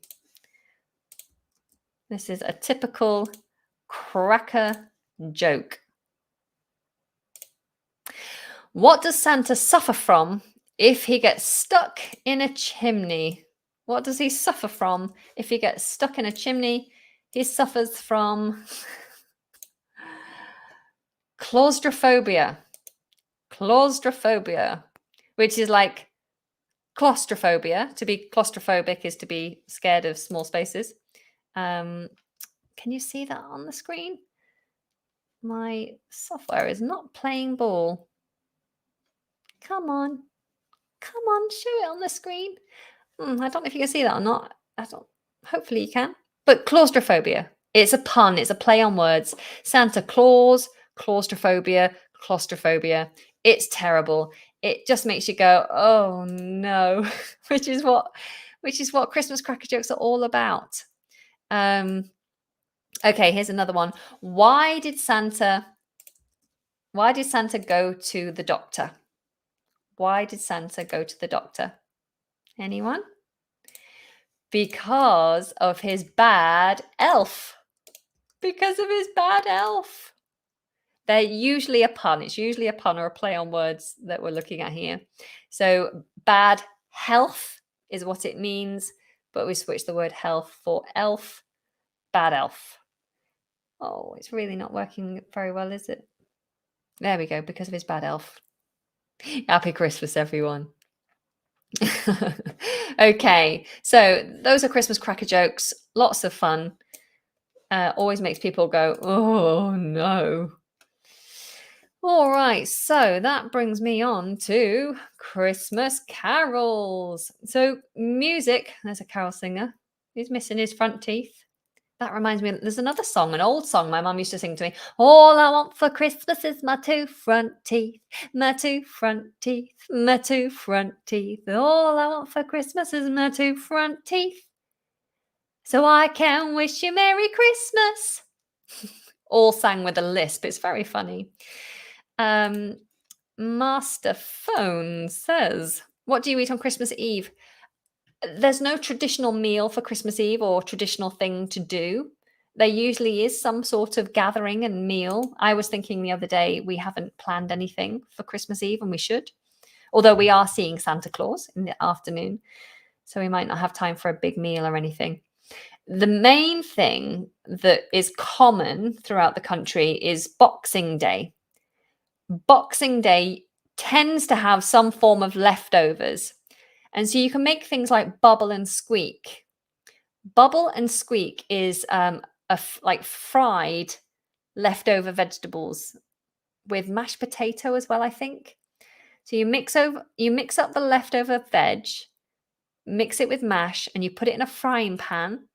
This is a typical cracker joke. What does Santa suffer from if he gets stuck in a chimney? What does he suffer from if he gets stuck in a chimney? He suffers from claustrophobia. Claustrophobia, which is like claustrophobia. To be claustrophobic is to be scared of small spaces. Can you see that on the screen? My software is not playing ball. Come on. Come on, show it on the screen. I don't know if you can see that or not. Hopefully you can. But claustrophobia. It's a pun. It's a play on words. Santa Claus, claustrophobia, claustrophobia. It's terrible. It just makes you go, oh no, which is what Christmas cracker jokes are all about. Okay, here's another one. Why did Santa go to the doctor? Why did Santa go to the doctor? Anyone? Because of his bad elf. Because of his bad elf. They're usually a pun. It's usually a pun or a play on words that we're looking at here. So bad health is what it means, but we switch the word health for elf. Bad elf. Oh, it's really not working very well, is it? There we go, because of his bad elf. Happy Christmas, everyone. Okay, so those are Christmas cracker jokes. Lots of fun. Always makes people go, oh no. All right, so that brings me on to Christmas carols. So music, there's a carol singer. He's missing his front teeth. That reminds me, there's another song, an old song my mum used to sing to me. All I want for Christmas is my two front teeth, my two front teeth, my two front teeth. All I want for Christmas is my two front teeth, so I can wish you Merry Christmas. All sang with a lisp. It's very funny. Master Phone says, what do you eat on Christmas Eve? There's no traditional meal for Christmas Eve or traditional thing to do. There usually is some sort of gathering and meal. I was thinking the other day, we haven't planned anything for Christmas Eve, and we should. Although we are seeing Santa Claus in the afternoon, so we might not have time for a big meal or anything. The main thing that is common throughout the country is Boxing Day. Boxing Day tends to have some form of leftovers. And so you can make things like bubble and squeak. Bubble and squeak is like fried leftover vegetables with mashed potato as well, I think. So you mix up the leftover veg mix it with mash, and you put it in a frying pan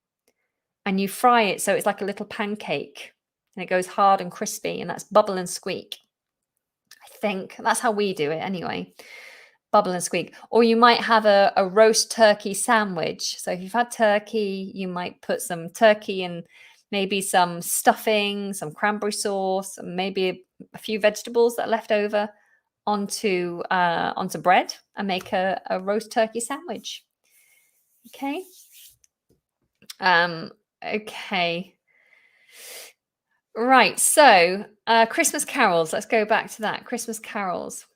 and you fry it so it's like a little pancake and it goes hard and crispy, and that's bubble and squeak. I think that's how we do it anyway. Bubble and squeak. Or you might have a roast turkey sandwich. So if you've had turkey, you might put some turkey and maybe some stuffing, some cranberry sauce, and maybe a few vegetables that are left over onto bread and make a roast turkey sandwich. Okay. Okay. Right. So Christmas carols. Let's go back to that. Christmas carols.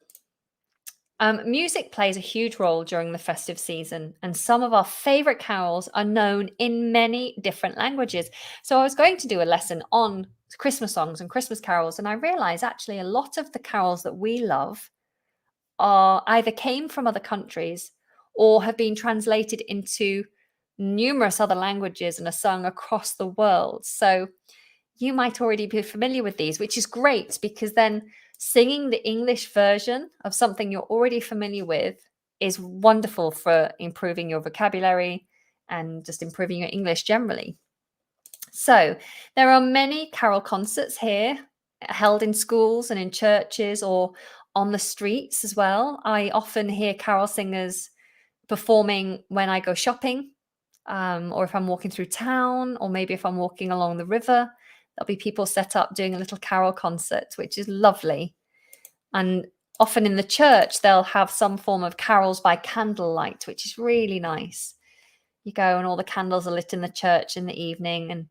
Music plays a huge role during the festive season, and some of our favorite carols are known in many different languages. So I was going to do a lesson on Christmas songs and Christmas carols, and I realized actually a lot of the carols that we love are either came from other countries or have been translated into numerous other languages and are sung across the world. So you might already be familiar with these, which is great because then singing the English version of something you're already familiar with is wonderful for improving your vocabulary and just improving your English generally. So there are many carol concerts here held in schools and in churches or on the streets as well. I often hear carol singers performing when I go shopping, or if I'm walking through town, or maybe if I'm walking along the river. There'll be people set up doing a little carol concert, which is lovely. And often in the church, they'll have some form of carols by candlelight, which is really nice. You go and all the candles are lit in the church in the evening, and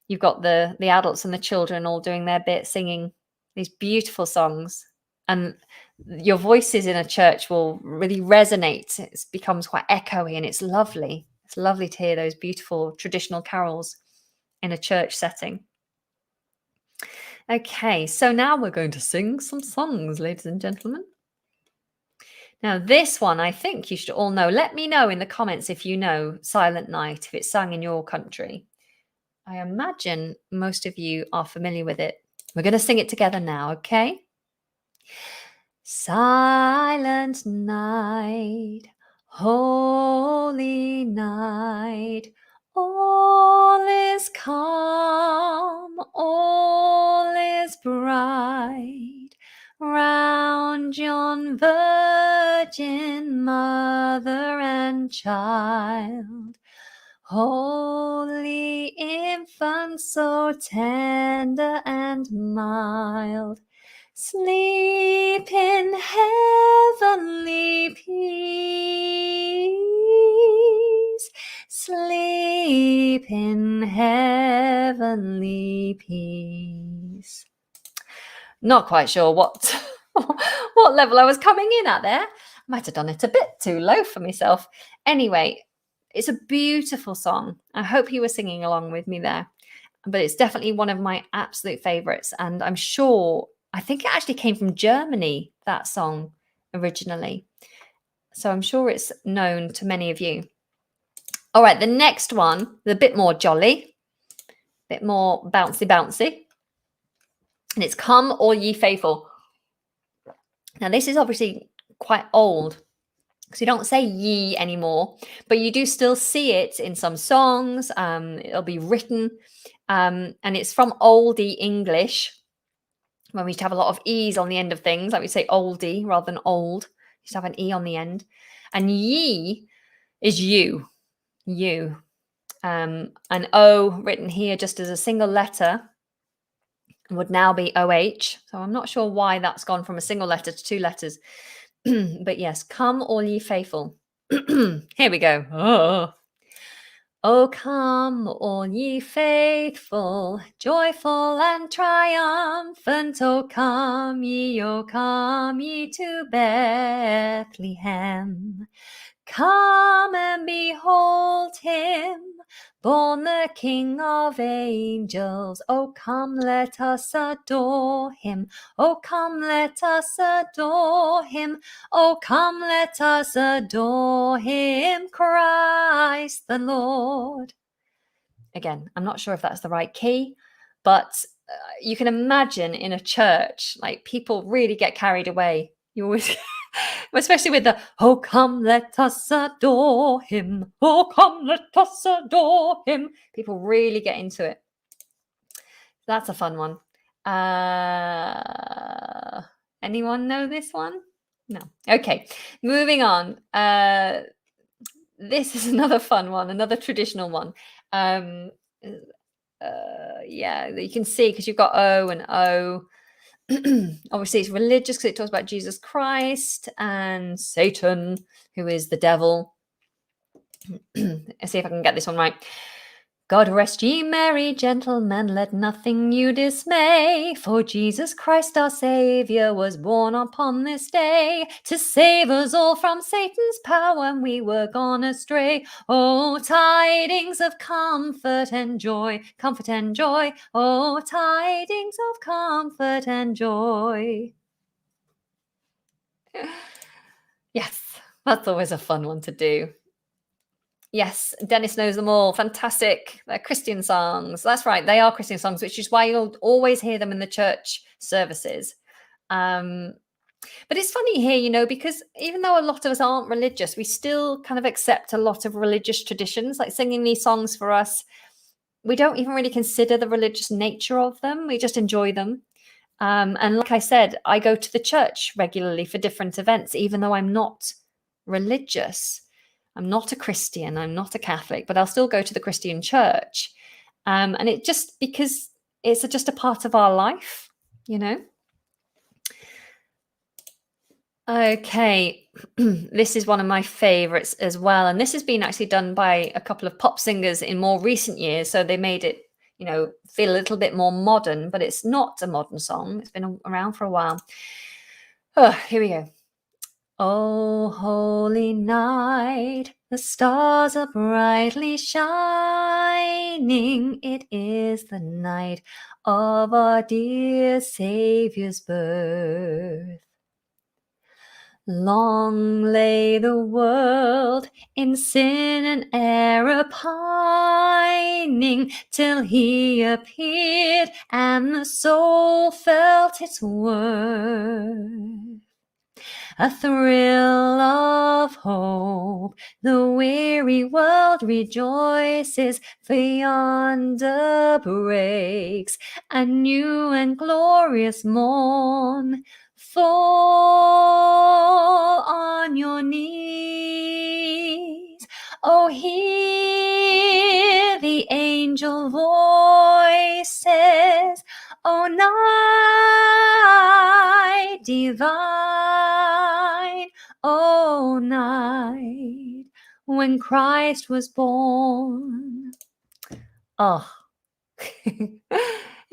you've got the adults and the children all doing their bit, singing these beautiful songs. And your voices in a church will really resonate. It becomes quite echoey, and it's lovely. It's lovely to hear those beautiful traditional carols in a church setting. Okay, so now we're going to sing some songs, ladies and gentlemen. Now, this one I think you should all know. Let me know in the comments if you know Silent Night, if it's sung in your country. I imagine most of you are familiar with it. We're going to sing it together now, okay? Silent night, holy night, all is calm, all is bright, round yon virgin mother and child. Holy infant, so tender and mild, sleep in heavenly peace, sleep in heavenly peace. Not quite sure what level I was coming in at there. I might have done it a bit too low for myself. Anyway, it's a beautiful song. I hope you were singing along with me there. But it's definitely one of my absolute favorites. And I think it actually came from Germany, that song originally. So I'm sure it's known to many of you. All right, the next one, a bit more jolly, a bit more bouncy. And it's Come All Ye Faithful. Now, this is obviously quite old, because you don't say ye anymore, but you do still see it in some songs. It'll be written, and it's from oldie English, when we used to have a lot of e's on the end of things, like we say oldie rather than old. You used to have an e on the end, and ye is you, and o written here just as a single letter would now be OH. So I'm not sure why that's gone from a single letter to two letters. But yes, come all ye faithful. Here we go. Oh, come all ye faithful, joyful and triumphant. Oh, come ye to Bethlehem. Come and behold him, born the King of angels. Oh, come, let us adore him. Oh, come, let us adore him. Oh, come, let us adore him, Christ the Lord. Again, I'm not sure if that's the right key, but you can imagine in a church, like people really get carried away. You always Especially with the, oh, come, let us adore him. Oh, come, let us adore him. People really get into it. That's a fun one. Anyone know this one? No. Okay, moving on. This is another fun one, another traditional one. Yeah, you can see because you've got O and O. Obviously, it's religious because it talks about Jesus Christ and Satan, who is the devil. Let's see if I can get this one right. God rest ye merry gentlemen, let nothing you dismay, for Jesus Christ our Saviour was born upon this day, to save us all from Satan's power when we were gone astray. Oh, tidings of comfort and joy, comfort and joy, oh, tidings of comfort and joy. Yes, that's always a fun one to do. Yes, Dennis knows them all. Fantastic. They're Christian songs. That's right. They are Christian songs, which is why you'll always hear them in the church services. But it's funny here, because even though a lot of us aren't religious, we still kind of accept a lot of religious traditions, like singing these songs for us. We don't even really consider the religious nature of them. We just enjoy them. And like I said, I go to the church regularly for different events, even though I'm not religious. I'm not a Christian, I'm not a Catholic, but I'll still go to the Christian church. And it just because it's just a part of our life. Okay, this is one of my favorites as well. And this has been actually done by a couple of pop singers in more recent years. So they made it, feel a little bit more modern, but it's not a modern song. It's been around for a while. Oh, here we go. Oh, holy night, the stars are brightly shining. It is the night of our dear Saviour's birth. Long lay the world in sin and error pining, till he appeared and the soul felt its worth. A thrill of hope, the weary world rejoices, for yonder breaks a new and glorious morn. Fall on your knees, oh, hear the angel voices, oh, night divine, oh, night when Christ was born. Oh,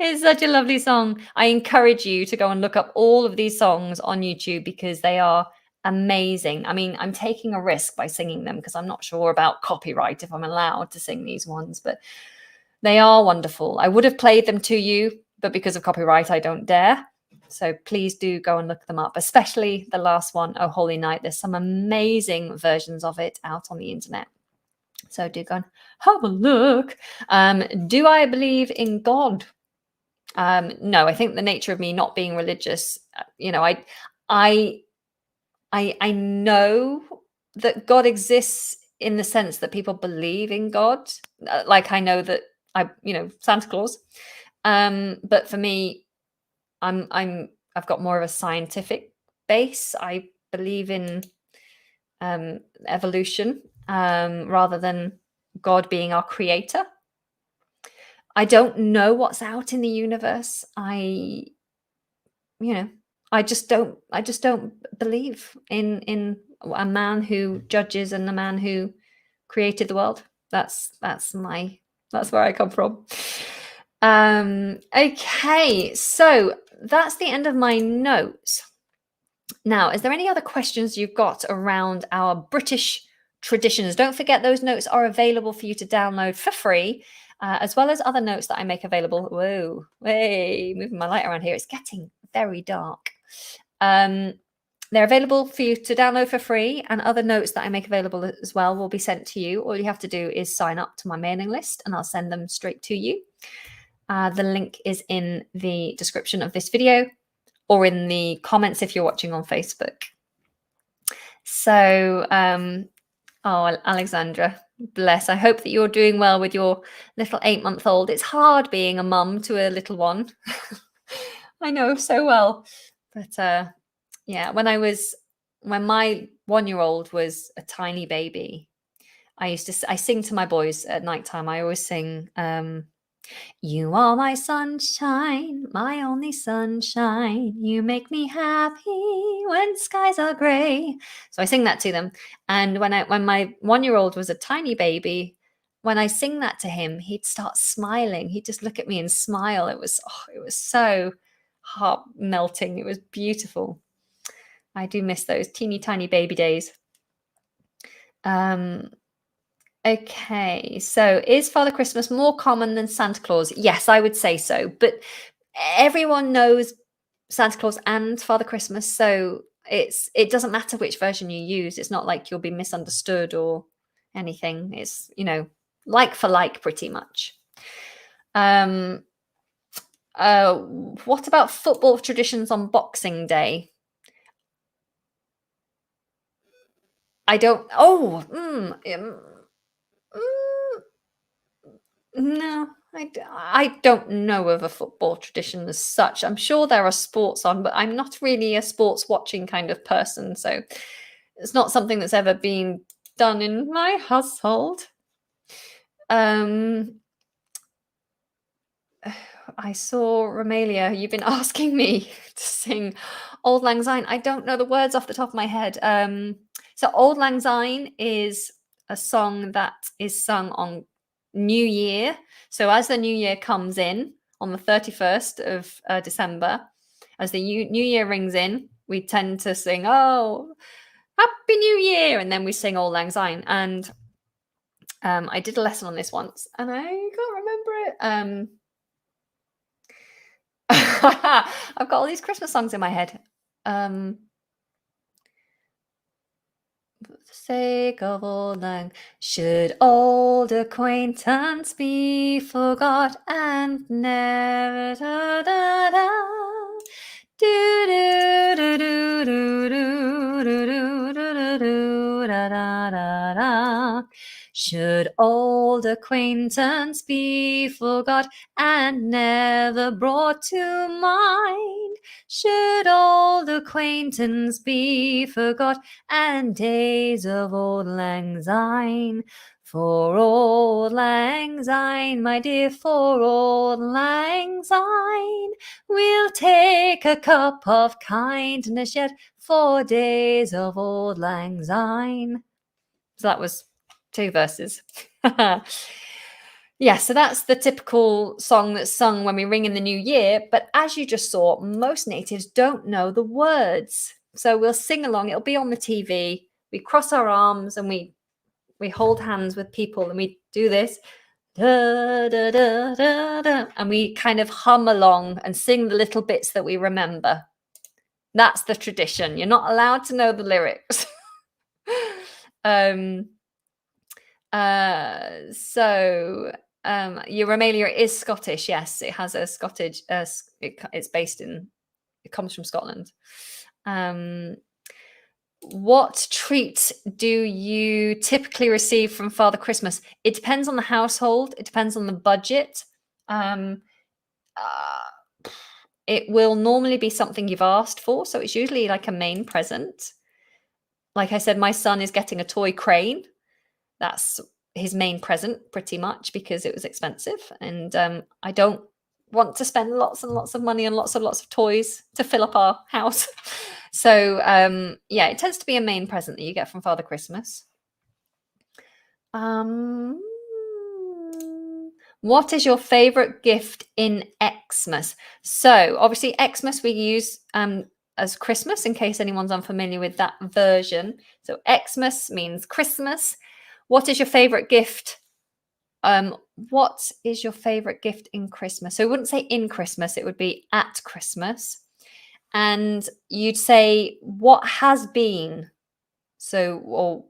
it's such a lovely song. I encourage you to go and look up all of these songs on YouTube because they are amazing. I mean, I'm taking a risk by singing them because I'm not sure about copyright if I'm allowed to sing these ones, but they are wonderful. I would have played them to you, but because of copyright, I don't dare. So please do go and look them up, especially the last one, Oh Holy Night. There's some amazing versions of it out on the internet. So do go and have a look. Do I believe in God? No, I think the nature of me not being religious, I know that God exists in the sense that people believe in God. Like I know that Santa Claus. But for me, I've got more of a scientific base. I believe in evolution rather than God being our creator. I don't know what's out in the universe. I just don't believe in a man who judges and a man who created the world. That's where I come from. Okay, so that's the end of my notes. Now, is there any other questions you've got around our British traditions? Don't forget those notes are available for you to download for free, as well as other notes that I make available. Whoa, hey, moving my light around here. It's getting very dark. They're available for you to download for free, and other notes that I make available as well will be sent to you. All you have to do is sign up to my mailing list and I'll send them straight to you. The link is in the description of this video or in the comments if you're watching on Facebook. So, oh, Alexandra, bless. I hope that you're doing well with your little 8-month-old. It's hard being a mum to a little one. I know so well. But yeah, when my 1-year-old was a tiny baby, I sing to my boys at nighttime. I always sing, you are my sunshine, my only sunshine. You make me happy when skies are grey. So I sing that to them. And when my 1-year-old was a tiny baby, when I sing that to him, he'd start smiling. He'd just look at me and smile. It was so heart melting. It was beautiful. I do miss those teeny tiny baby days. Okay, so is Father Christmas more common than Santa Claus? Yes, I would say so. But everyone knows Santa Claus and Father Christmas, so it doesn't matter which version you use. It's not like you'll be misunderstood or anything. It's, like for like pretty much. Um, what about football traditions on Boxing Day? I don't. Oh, mm, no, I don't know of a football tradition as such. I'm sure there are sports on, but I'm not really a sports watching kind of person. So it's not something that's ever been done in my household. Um, I saw Romelia. You've been asking me to sing Old Lang Syne. I don't know the words off the top of my head. So Old Lang Syne is a song that is sung on New Year. So as the new year comes in on the 31st of December, as the new year rings in, we tend to sing, "Oh, Happy New Year," and then we sing Old Lang Syne. And I did a lesson on this once, and I can't remember it. I've got all these Christmas songs in my head. For the sake of old lang, should old acquaintance be forgot and never da da da. Do do do do do do do do do da da da da. Should old acquaintance be forgot and never brought to mind? Should old acquaintance be forgot and days of old lang syne? For old lang syne, my dear, for old lang syne, we'll take a cup of kindness yet for days of old lang syne. So that was 2 verses. Yeah, so that's the typical song that's sung when we ring in the new year. But as you just saw, most natives don't know the words. So we'll sing along. It'll be on the TV. We cross our arms and we hold hands with people and we do this. Da, da, da, da, da, and we kind of hum along and sing the little bits that we remember. That's the tradition. You're not allowed to know the lyrics. Your Romalia is Scottish. Yes, it has a Scottish. It's based in. It comes from Scotland. What treats do you typically receive from Father Christmas? It depends on the household. It depends on the budget. It will normally be something you've asked for, so it's usually like a main present. Like I said, my son is getting a toy crane. That's his main present pretty much because it was expensive, and I don't want to spend lots and lots of money on lots of toys to fill up our house. So yeah, it tends to be a main present that you get from Father Christmas. What is your favorite gift in Xmas? So obviously Xmas we use as Christmas, in case anyone's unfamiliar with that version. So Xmas means Christmas. What is your favorite gift? What is your favorite gift in Christmas? So we wouldn't say in Christmas, it would be at Christmas. And you'd say what has been. So, or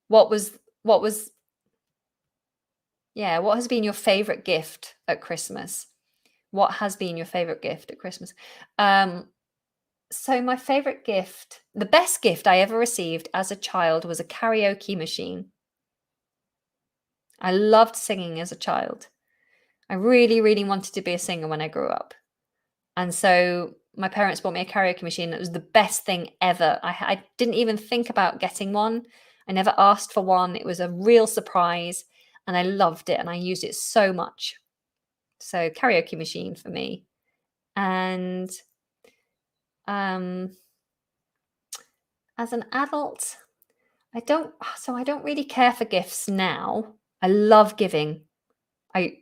what was what has been your favorite gift at Christmas? What has been your favorite gift at Christmas? So my favorite gift, the best gift I ever received as a child was a karaoke machine. I loved singing as a child. I really, really wanted to be a singer when I grew up. And so my parents bought me a karaoke machine. It was the best thing ever. I didn't even think about getting one. I never asked for one. It was a real surprise and I loved it and I used it so much. So karaoke machine for me. And um, as an adult, I don't really care for gifts now. I love giving. I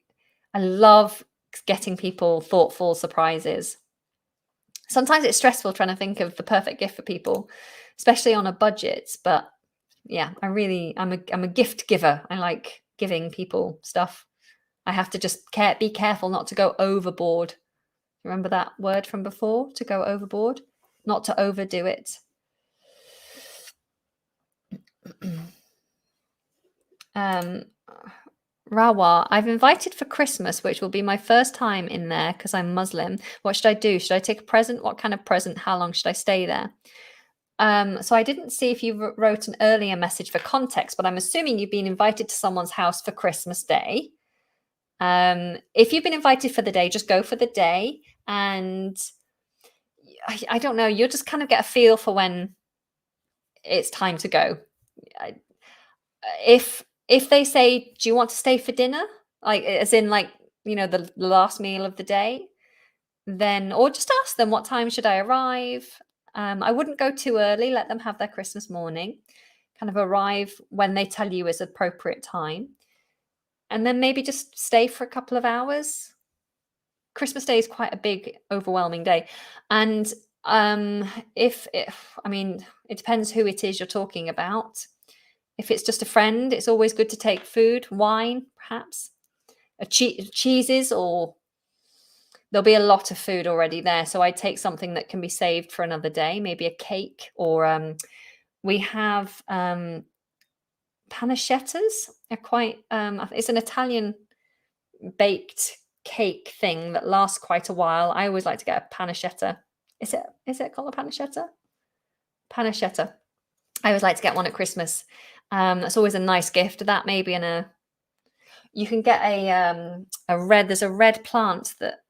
I love getting people thoughtful surprises. Sometimes it's stressful trying to think of the perfect gift for people, especially on a budget, but yeah, I'm a gift giver. I like giving people stuff. I have to just be careful not to go overboard. Remember that word from before? To go overboard? Not to overdo it. Um, Rawa, I've invited for Christmas, which will be my first time in there because I'm Muslim. What should I do? Should I take a present? What kind of present? How long should I stay there? So I didn't see if you wrote an earlier message for context, but I'm assuming you've been invited to someone's house for Christmas Day. If you've been invited for the day, just go for the day. And I don't know, you'll just kind of get a feel for when it's time to go. I- if they say, "Do you want to stay for dinner?" Like as in like, the last meal of the day, then or just ask them, "What time should I arrive?" I wouldn't go too early, let them have their Christmas morning. Kind of arrive when they tell you is appropriate time. And then maybe just stay for a couple of hours. Christmas Day is quite a big, overwhelming day. And if I mean, it depends who it is you're talking about. If it's just a friend, it's always good to take food, wine, perhaps, cheeses, or there'll be a lot of food already there. So I take something that can be saved for another day, maybe a cake, or we have pancettas. Are quite. It's an Italian baked cake thing that lasts quite a while. I always like to get a pancetta. Is it called a pancetta? Pancetta. I always like to get one at Christmas. That's always a nice gift. That maybe in a you can get there's a red plant that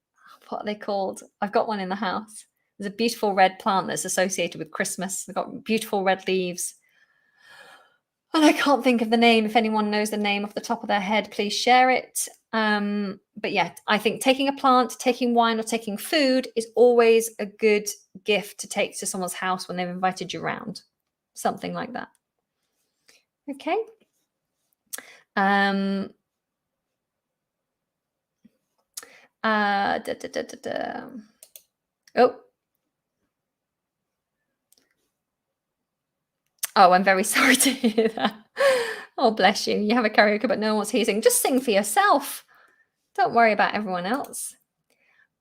what are they called? I've got one in the house. There's a beautiful red plant that's associated with Christmas. They've got beautiful red leaves. And I can't think of the name. If anyone knows the name off the top of their head, please share it. But yeah, I think taking a plant, taking wine, or taking food is always a good gift to take to someone's house when they've invited you around. Something like that. Okay. Da, da, da, da, da. Oh. Oh, I'm very sorry to hear that. Oh, bless you. You have a karaoke, but no one wants to hear you sing. Just sing for yourself. Don't worry about everyone else.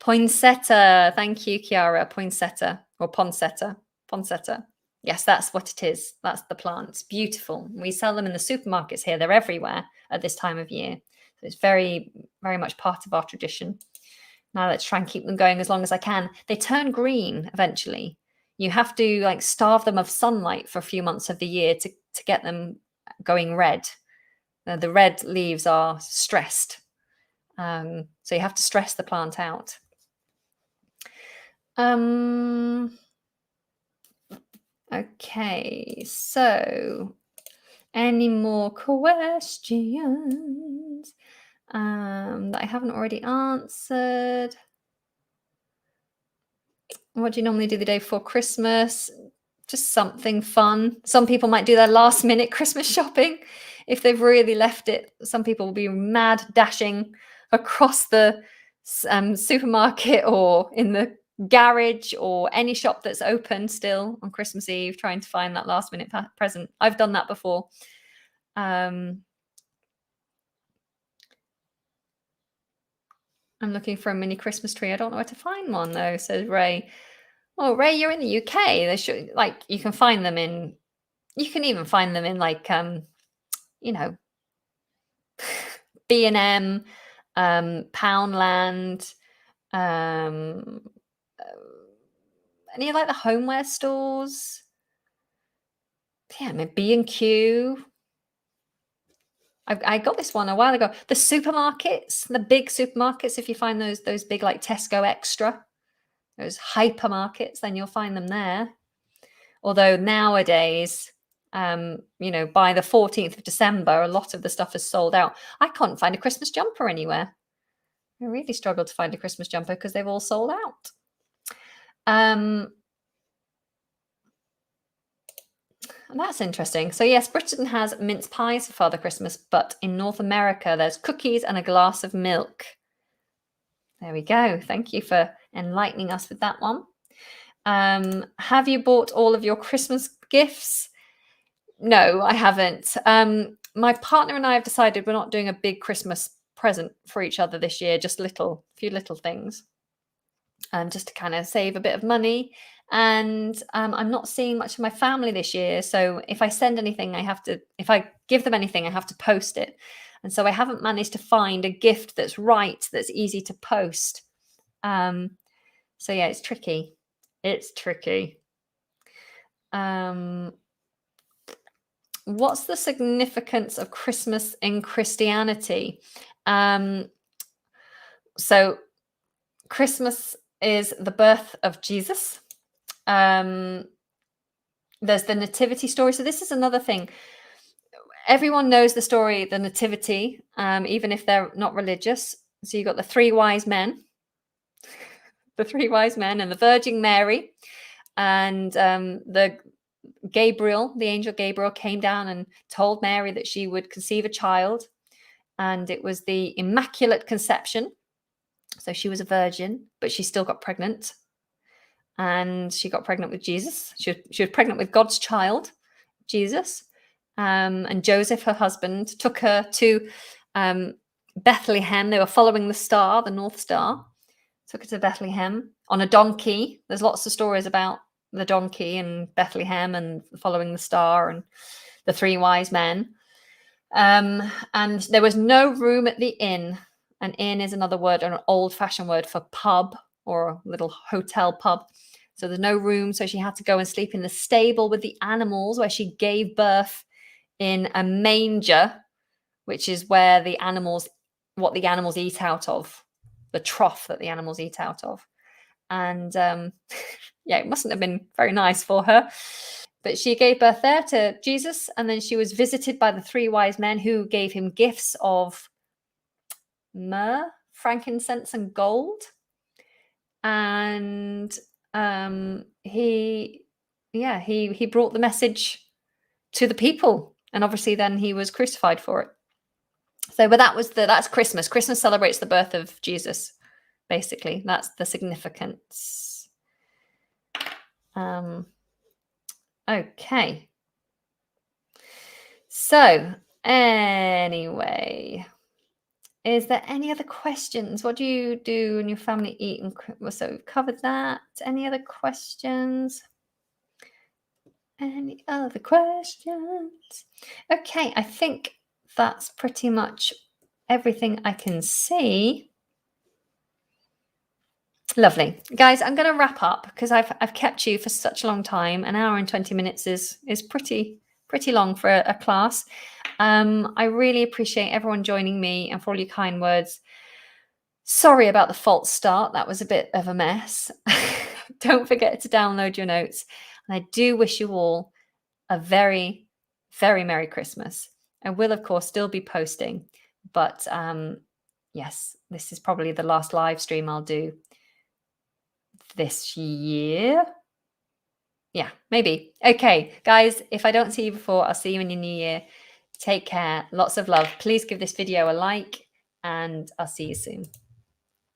Poinsettia. Thank you, Chiara. Poinsettia or poncetta. Poncetta. Yes, that's what it is. That's the plant. Beautiful. We sell them in the supermarkets here. They're everywhere at this time of year. So it's very, very much part of our tradition. Now let's try and keep them going as long as I can. They turn green eventually. You have to like starve them of sunlight for a few months of the year to get them going red. The red leaves are stressed. So you have to stress the plant out. Okay, so any more questions that I haven't already answered? What do you normally do the day before Christmas? Just something fun. Some people might do their last minute Christmas shopping if they've really left it. Some people will be mad dashing across the supermarket or in the garage or any shop that's open still on Christmas Eve, trying to find that last minute present. I've done that before. I'm looking for a mini Christmas tree. I don't know where to find one though, says Ray. Oh, Ray, you're in the UK. They should you can find them in. You can even find them in you know, B&M, Poundland, any like the homeware stores? Yeah, I mean, B&Q. I got this one a while ago. The supermarkets, the big supermarkets, if you find those big like Tesco Extra, those hypermarkets, then you'll find them there. Although nowadays, you know, by the 14th of December, a lot of the stuff is sold out. I can't find a Christmas jumper anywhere. I really struggled to find a Christmas jumper because they've all sold out. And that's interesting. So yes, Britain has mince pies for Father Christmas, but in North America, there's cookies and a glass of milk. There we go. Thank you for enlightening us with that one. Have you bought all of your Christmas gifts? No, I haven't. My partner and I have decided we're not doing a big Christmas present for each other this year, just a few little things, just to kind of save a bit of money. And I'm not seeing much of my family this year. So if I send anything, if I give them anything, I have to post it. And so I haven't managed to find a gift that's right, that's easy to post. So yeah, it's tricky. It's tricky. What's the significance of Christmas in Christianity? So Christmas is the birth of Jesus. There's the nativity story. So this is another thing. Everyone knows the story, the nativity, even if they're not religious. So you've got the three wise men, and the Virgin Mary, and the angel Gabriel came down and told Mary that she would conceive a child, and it was the Immaculate Conception. So she was a virgin, but she still got pregnant, and she got pregnant with Jesus. She was pregnant with God's child, Jesus, and Joseph, her husband, took her to Bethlehem. They were following the star, the North Star. Took her to Bethlehem on a donkey. There's lots of stories about the donkey and Bethlehem and following the star and the three wise men. And there was no room at the inn. An inn is another word, an old-fashioned word for pub or a little hotel pub. So there's no room. So she had to go and sleep in the stable with the animals, where she gave birth in a manger, which is where what the animals eat out of, the trough that the animals eat out of. And yeah, it mustn't have been very nice for her. But she gave birth there to Jesus, and then she was visited by the three wise men, who gave him gifts of myrrh, frankincense, and gold. And he brought the message to the people, and obviously then he was crucified for it. So, but that's Christmas. Christmas celebrates the birth of Jesus. Basically, that's the significance. Okay. So anyway, is there any other questions? What do you do when your family eat? So we've covered that. Any other questions? Any other questions? Okay, I think that's pretty much everything I can see. Lovely. Guys, I'm going to wrap up because I've kept you for such a long time. An hour and 20 minutes is pretty long for a class. I really appreciate everyone joining me and for all your kind words. Sorry about the false start. That was a bit of a mess. Don't forget to download your notes. And I do wish you all a very, very Merry Christmas. I will, of course, still be posting. But yes, this is probably the last live stream I'll do this year. Yeah, maybe. Okay, guys, if I don't see you before, I'll see you in your new year. Take care. Lots of love. Please give this video a like, and I'll see you soon.